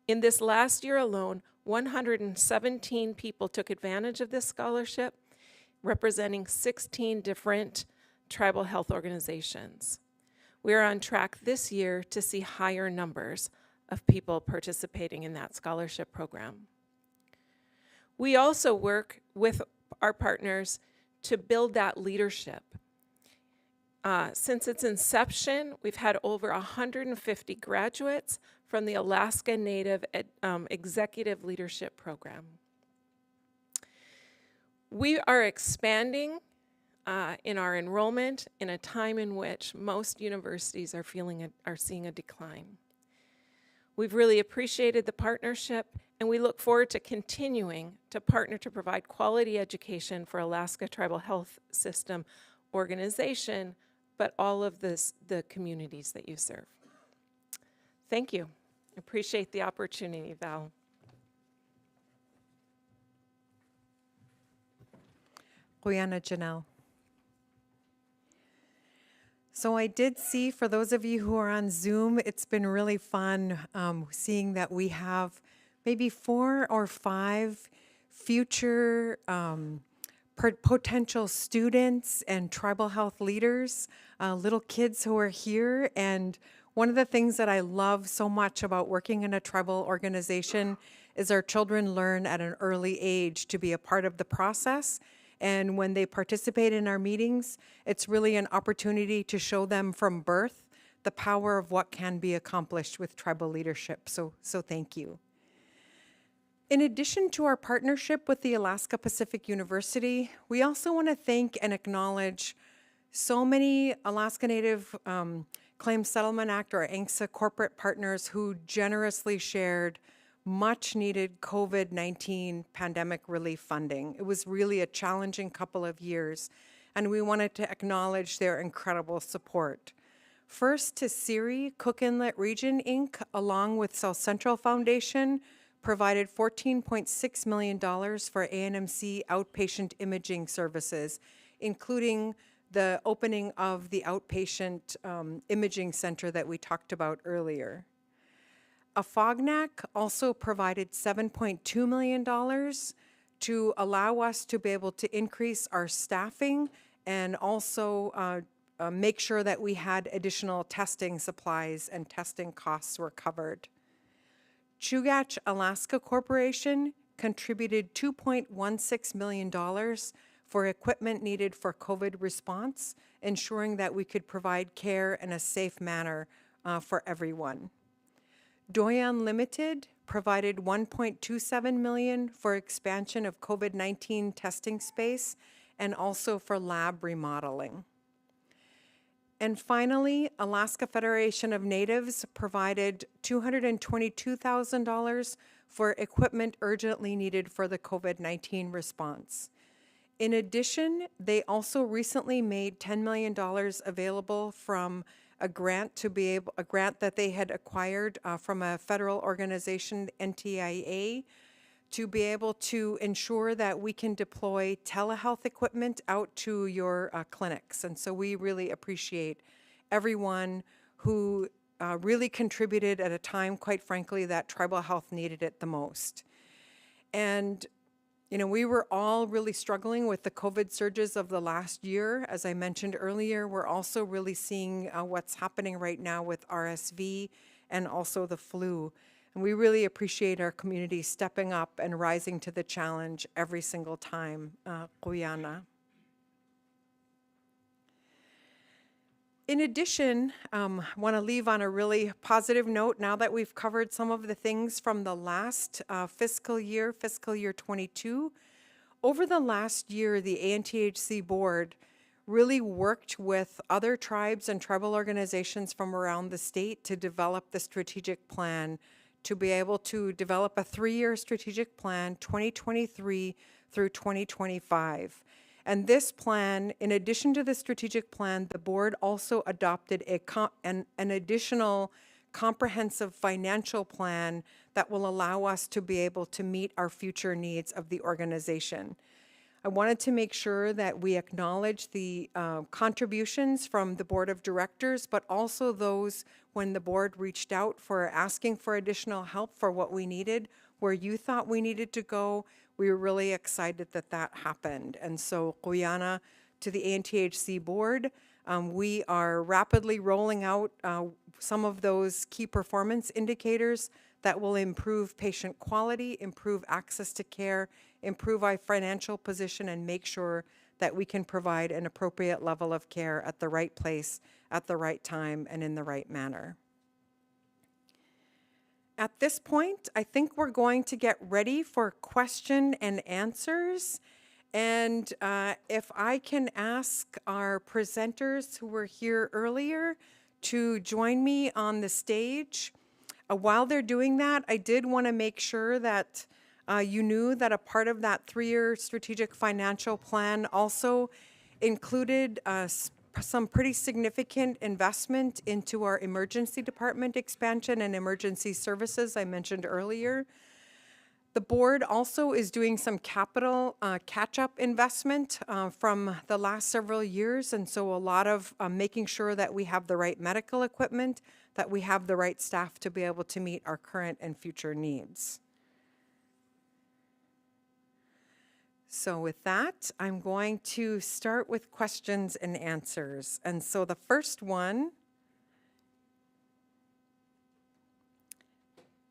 In this last year alone, 117 people took advantage of this scholarship, representing 16 different tribal health organizations. We are on track this year to see higher numbers of people participating in that scholarship program. We also work with our partners to build that leadership. Since its inception, we've had over 150 graduates from the Alaska Native Executive Leadership Program. We are expanding in our enrollment in a time in which most universities are seeing a decline. We've really appreciated the partnership, and we look forward to continuing to partner to provide quality education for Alaska Tribal Health System organization, but all of the communities that you serve. Thank you. Appreciate the opportunity, Val. Brianna Janelle. So I did see, for those of you who are on Zoom, it's been really fun seeing that we have maybe 4 or 5 future potential students and tribal health leaders, little kids who are here. And one of the things that I love so much about working in a tribal organization is our children learn at an early age to be a part of the process. And when they participate in our meetings, it's really an opportunity to show them from birth the power of what can be accomplished with tribal leadership. So thank you. In addition to our partnership with the Alaska Pacific University, we also want to thank and acknowledge so many Alaska Native Claims Settlement Act, or ANTHC corporate partners who generously shared much needed COVID-19 pandemic relief funding. It was really a challenging couple of years, and we wanted to acknowledge their incredible support. First to CIRI, Cook Inlet Region, Inc., along with South Central Foundation, provided $14.6 million for ANMC outpatient imaging services, including the opening of the outpatient imaging center that we talked about earlier. AFOGNAC also provided $7.2 million to allow us to be able to increase our staffing and also make sure that we had additional testing supplies and testing costs were covered. Chugach Alaska Corporation contributed $2.16 million for equipment needed for COVID response, ensuring that we could provide care in a safe manner for everyone. Doyan Limited provided $1.27 million for expansion of COVID-19 testing space and also for lab remodeling. And finally, Alaska Federation of Natives provided $222,000 for equipment urgently needed for the COVID-19 response. In addition, they also recently made $10 million available from a grant that they had acquired from a federal organization, NTIA, to be able to ensure that we can deploy telehealth equipment out to your clinics. And so we really appreciate everyone who really contributed at a time, quite frankly, that tribal health needed it the most. And you know, we were all really struggling with the COVID surges of the last year. As I mentioned earlier, we're also really seeing what's happening right now with RSV and also the flu. And we really appreciate our community stepping up and rising to the challenge every single time. Kuyana. In addition, I want to leave on a really positive note now that we've covered some of the things from the last fiscal year 22. Over the last year, the ANTHC board really worked with other tribes and tribal organizations from around the state to develop the strategic plan, to be able to develop a 3-year strategic plan, 2023 through 2025. And this plan, in addition to the strategic plan, the board also adopted an additional comprehensive financial plan that will allow us to be able to meet our future needs of the organization. I wanted to make sure that we acknowledge the contributions from the board of directors, but also those when the board reached out for asking for additional help for what we needed, where you thought we needed to go. We were really excited that that happened. And so, Kuyana, to the ANTHC board, we are rapidly rolling out some of those key performance indicators that will improve patient quality, improve access to care, improve our financial position, and make sure that we can provide an appropriate level of care at the right place, at the right time, and in the right manner. At this point, I think we're going to get ready for question and answers. And if I can ask our presenters who were here earlier to join me on the stage. While they're doing that, I did want to make sure that you knew that a part of that 3-year strategic financial plan also included some pretty significant investment into our emergency department expansion and emergency services I mentioned earlier. The board also is doing some capital catch-up investment from the last several years, and so a lot of making sure that we have the right medical equipment, that we have the right staff to be able to meet our current and future needs. So with that, I'm going to start with questions and answers. And so the first one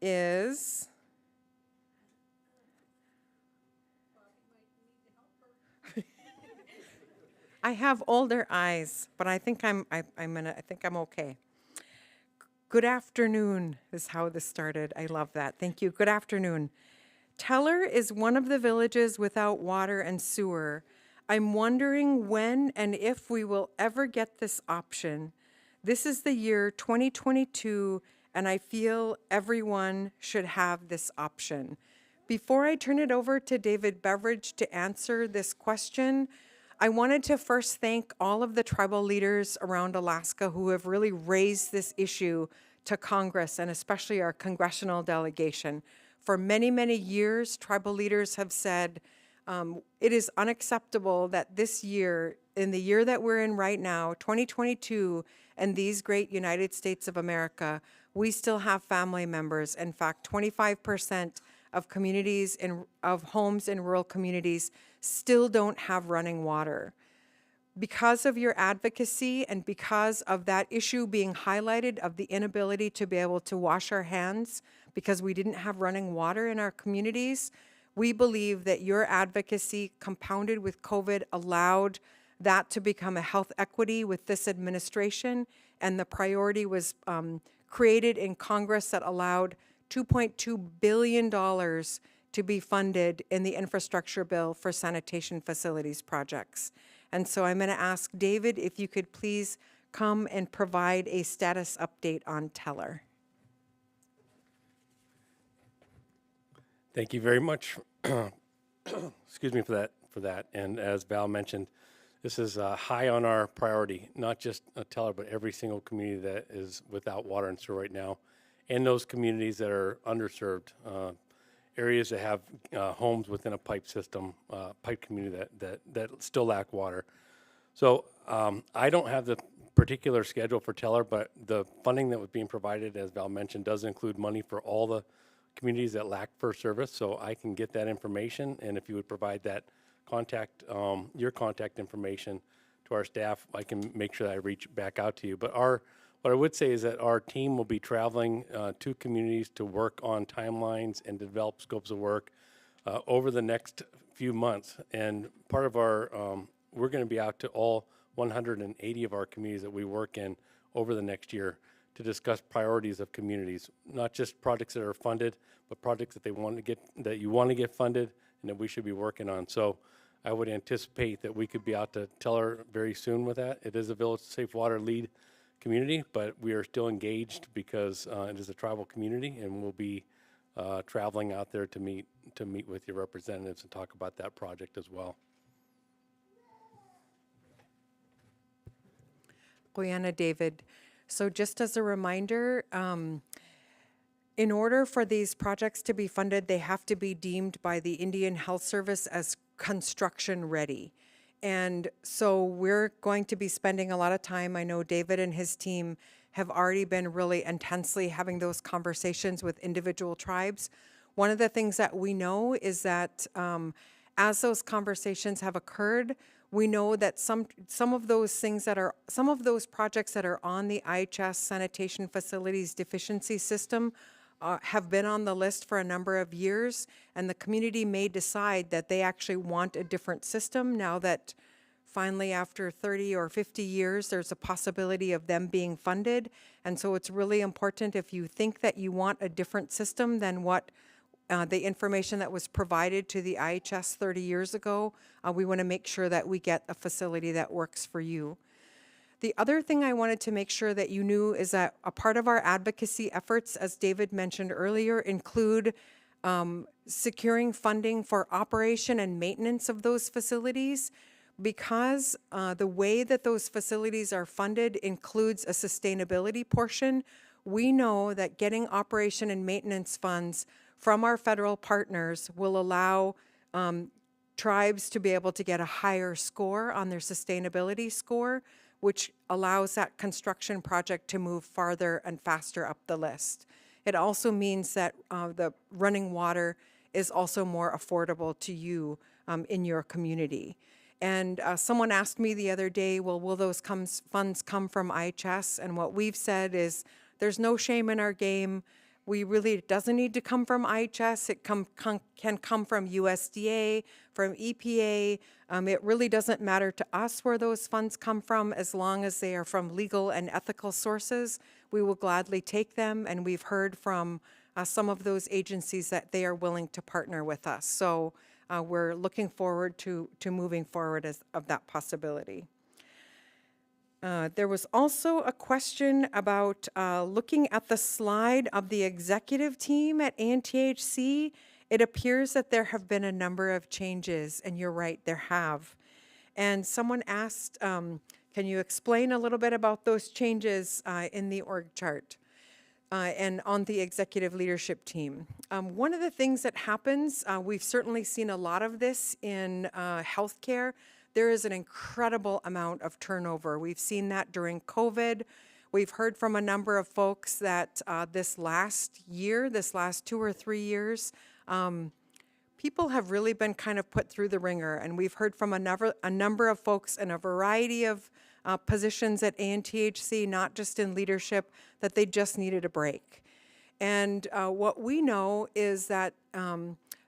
is, I have older eyes, but I think I'm okay. Good afternoon is how this started. I love that. Thank you. Good afternoon. Teller is one of the villages without water and sewer. I'm wondering when and if we will ever get this option. This is the year 2022, and I feel everyone should have this option. Before I turn it over to David Beveridge to answer this question, I wanted to first thank all of the tribal leaders around Alaska who have really raised this issue to Congress, and especially our congressional delegation. For many, many years, tribal leaders have said it is unacceptable that this year, in the year that we're in right now, 2022, and these great United States of America, we still have family members. In fact, 25% of of homes in rural communities still don't have running water. Because of your advocacy and because of that issue being highlighted of the inability to be able to wash our hands because we didn't have running water in our communities, we believe that your advocacy compounded with COVID allowed that to become a health equity with this administration, and the priority was created in Congress that allowed $2.2 billion to be funded in the infrastructure bill for sanitation facilities projects. And so I'm going to ask David if you could please come and provide a status update on Teller. Thank you very much. Excuse me for that. And as Val mentioned, this is high on our priority, not just Teller, but every single community that is without water and sewer right now, and those communities that are underserved, areas that have homes within a pipe system, pipe community that still lack water. So I don't have the particular schedule for Teller, but the funding that was being provided, as Val mentioned, does include money for all the communities that lack first service. So I can get that information, and if you would provide that your contact information to our staff, I can make sure that I reach back out to you. But what I would say is that our team will be traveling to communities to work on timelines and develop scopes of work over the next few months. And part of our, we're going to be out to all 180 of our communities that we work in over the next year to discuss priorities of communities, not just projects that are funded, but projects that you want to get funded and that we should be working on. So I would anticipate that we could be out to Teller very soon with that. It is a Village Safe Water lead community, but we are still engaged because it is a tribal community, and we'll be traveling out there to meet with your representatives and talk about that project as well. Guyana David. So just as a reminder, in order for these projects to be funded, they have to be deemed by the Indian Health Service as construction ready. And so we're going to be spending a lot of time. I know David and his team have already been really intensely having those conversations with individual tribes. One of the things that we know is that as those conversations have occurred, we know that some of those projects that are on the IHS sanitation facilities deficiency system have been on the list for a number of years, and the community may decide that they actually want a different system now that finally after 30 or 50 years there's a possibility of them being funded. And so it's really important, if you think that you want a different system than what the information that was provided to the IHS 30 years ago, we want to make sure that we get a facility that works for you. The other thing I wanted to make sure that you knew is that a part of our advocacy efforts, as David mentioned earlier, include securing funding for operation and maintenance of those facilities, because the way that those facilities are funded includes a sustainability portion. We know that getting operation and maintenance funds from our federal partners will allow tribes to be able to get a higher score on their sustainability score, which allows that construction project to move farther and faster up the list. It also means that the running water is also more affordable to you in your community. And someone asked me the other day, well, will those funds come from IHS? And what we've said is there's no shame in our game. It doesn't need to come from IHS. It can come from USDA, from EPA. It really doesn't matter to us where those funds come from, as long as they are from legal and ethical sources. We will gladly take them, and we've heard from some of those agencies that they are willing to partner with us. So we're looking forward to moving forward of that possibility. There was also a question about looking at the slide of the executive team at ANTHC. It appears that there have been a number of changes, and you're right, there have. And someone asked, can you explain a little bit about those changes in the org chart and on the executive leadership team? One of the things that happens, we've certainly seen a lot of this in healthcare. There is an incredible amount of turnover. We've seen that during COVID. We've heard from a number of folks that this last 2 or 3 years, people have really been kind of put through the ringer, and we've heard from a number of folks in a variety of positions at ANTHC, not just in leadership, that they just needed a break. And what we know is that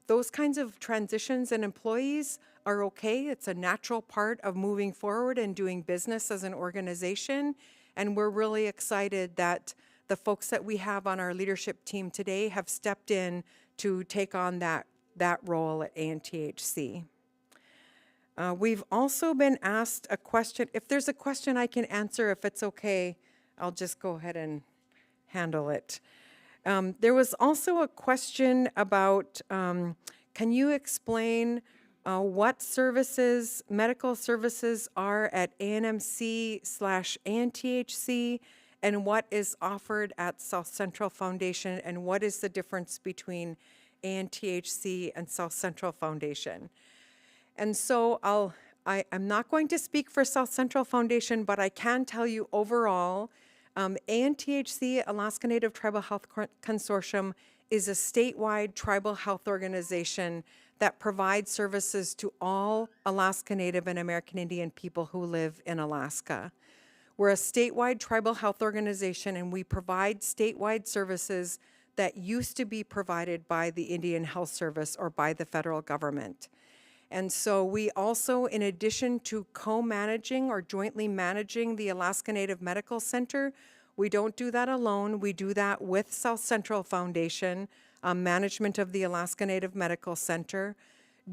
those kinds of transitions in employees are okay. It's a natural part of moving forward and doing business as an organization. And we're really excited that the folks that we have on our leadership team today have stepped in to take on that role at ANTHC. We've also been asked a question. If there's a question I can answer, if it's okay, I'll just go ahead and handle it. There was also a question about, can you explain what services, medical services are at ANMC/ANTHC, and what is offered at South Central Foundation, and what is the difference between ANTHC and South Central Foundation? And so I'm not going to speak for South Central Foundation, but I can tell you overall, ANTHC, Alaska Native Tribal Health Consortium, is a statewide tribal health organization that provides services to all Alaska Native and American Indian people who live in Alaska. We're a statewide tribal health organization, and we provide statewide services that used to be provided by the Indian Health Service or by the federal government. And so we also, in addition to co-managing or jointly managing the Alaska Native Medical Center, we don't do that alone. We do that with South Central Foundation, management of the Alaska Native Medical Center.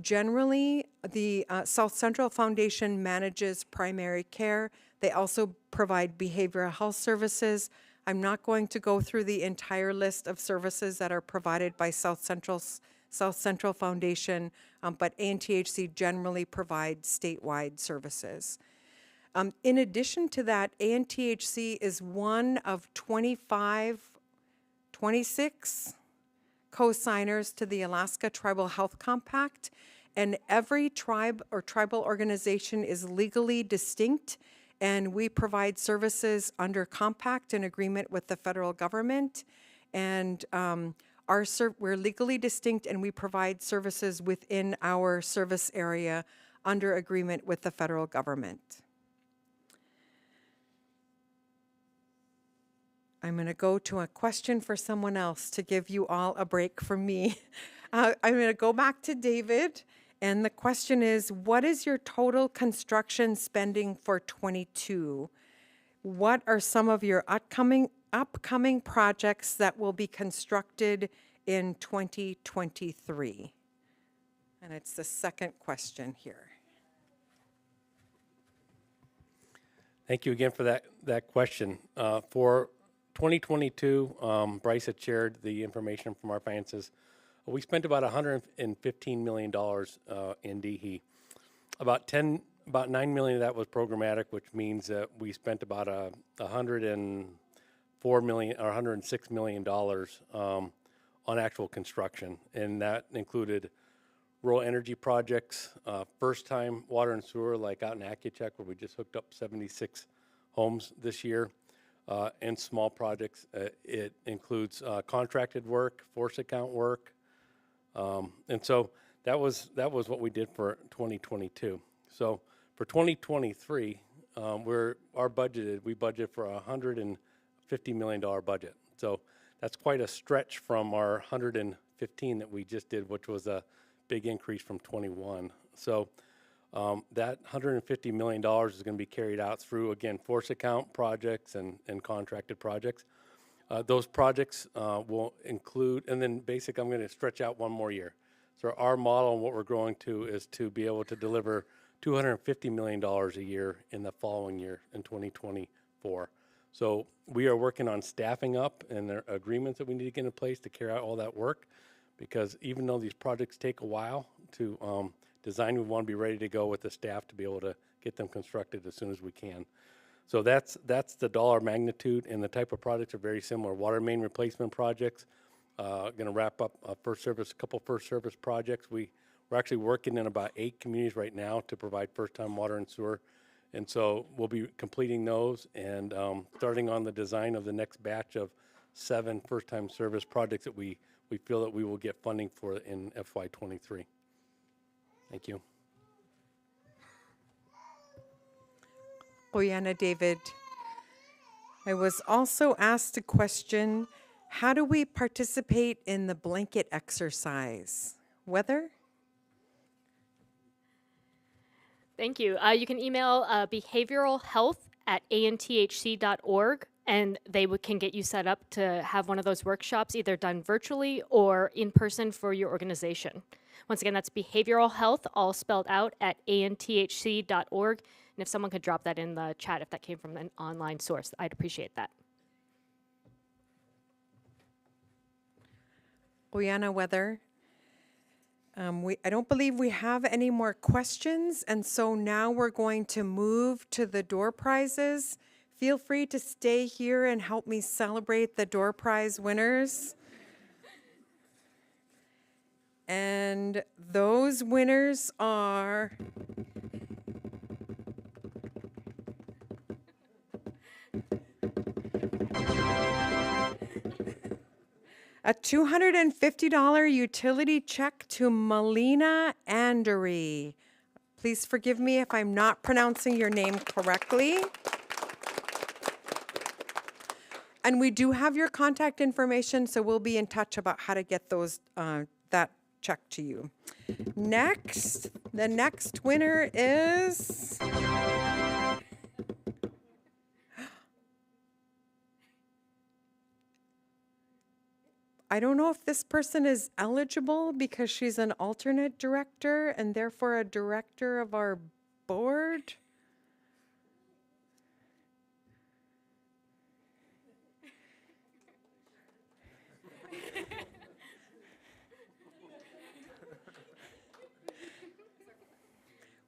Generally, the South Central Foundation manages primary care. They also provide behavioral health services. I'm not going to go through the entire list of services that are provided by South Central Foundation, but ANTHC generally provides statewide services. In addition to that, ANTHC is one of 26 co-signers to the Alaska Tribal Health Compact, and every tribe or tribal organization is legally distinct, and we provide services under compact and agreement with the federal government, and we're legally distinct, and we provide services within our service area under agreement with the federal government. I'm going to go to a question for someone else to give you all a break from me. I'm going to go back to David, and the question is, what is your total construction spending for 22? What are some of your upcoming projects that will be constructed in 2023? And it's the second question here. Thank you again for that question. For 2022, Bryce had shared the information from our finances. We spent about $115 million in DHE. About $9 million of that was programmatic, which means that we spent about $106 million on actual construction, and that included rural energy projects, first-time water and sewer, like out in Anchorage, where we just hooked up 76 homes this year, and small projects. It includes contracted work, force account work, and so that was what we did for 2022. So for 2023, we budget for a $150 million budget. So that's quite a stretch from our 115 that we just did, which was a big increase from 21. So that $150 million is going to be carried out through, again, force account projects and contracted projects. Those projects will include, and then basically I'm going to stretch out one more year. So our model and what we're growing to is to be able to deliver $250 million a year in the following year, in 2024. So we are working on staffing up, and there are agreements that we need to get in place to carry out all that work, because even though these projects take a while to design, we want to be ready to go with the staff to be able to get them constructed as soon as we can. So that's the dollar magnitude, and the type of projects are very similar. Water main replacement projects, going to wrap up a couple first service projects. We're actually working in about 8 communities right now to provide first-time water and sewer. And so we'll be completing those and starting on the design of the next batch of 7 first-time service projects that we we feel that we will get funding for it in FY23. Thank you. Oyana David. I was also asked a question, how do we participate in the blanket exercise? Weather? Thank you. You can email behavioralhealth@anthc.org, and they can get you set up to have one of those workshops either done virtually or in person for your organization. Once again, that's behavioral health, all spelled out, at anthc.org. And if someone could drop that in the chat, if that came from an online source, I'd appreciate that. Oyana Weather. I don't believe we have any more questions, and so now we're going to move to the door prizes. Feel free to stay here and help me celebrate the door prize winners. And those winners are a $250 utility check to Melina Andery. Please forgive me if I'm not pronouncing your name correctly. And we do have your contact information, so we'll be in touch about how to get those that check to you. Next, the next winner is I don't know if this person is eligible because she's an alternate director and therefore a director of our board.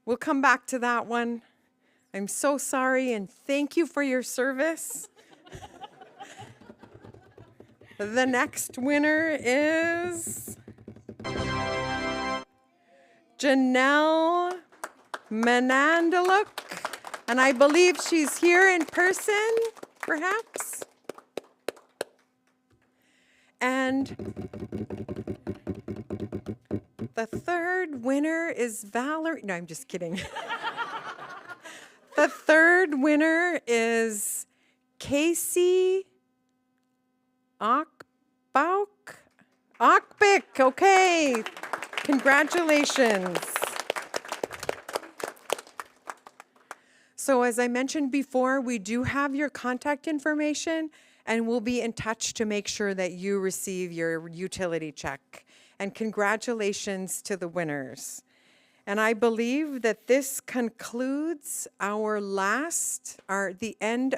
We'll come back to that one. I'm so sorry and thank you for your service. The next winner is Janelle Menandaluk, and I believe she's here in person, perhaps. And the third winner is Valerie. No, I'm just kidding. The third winner is Casey Akbik. Okay. Congratulations. So as I mentioned before, we do have your contact information and we'll be in touch to make sure that you receive your utility check. And congratulations to the winners. And I believe that this concludes the end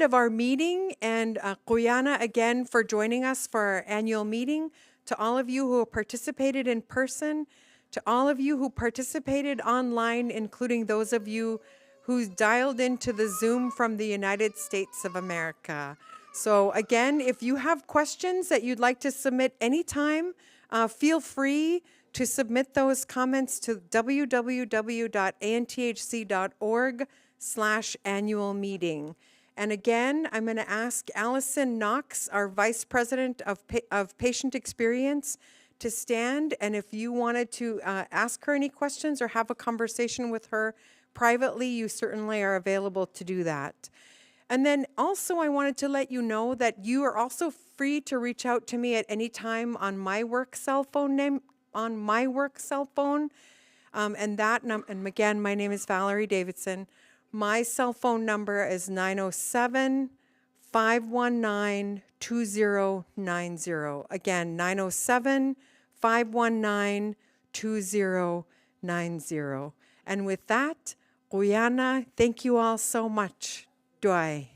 of our meeting. And Kuyana, again, for joining us for our annual meeting. To all of you who participated in person, to all of you who participated online, including those of you who dialed into the Zoom from the United States of America. So again, if you have questions that you'd like to submit anytime, feel free to submit those comments to www.anthc.org/annual meeting. And again, I'm going to ask Allison Knox, our Vice President of Patient Experience, to stand. And if you wanted to ask her any questions or have a conversation with her privately, you certainly are available to do that. And then also I wanted to let you know that you are also free to reach out to me at any time on my work cell phone and again, my name is Valerie Davidson. My cell phone number is 907-519-2090. Again, 907-519-2090. And with that, Guyana, thank you all so much. Doi.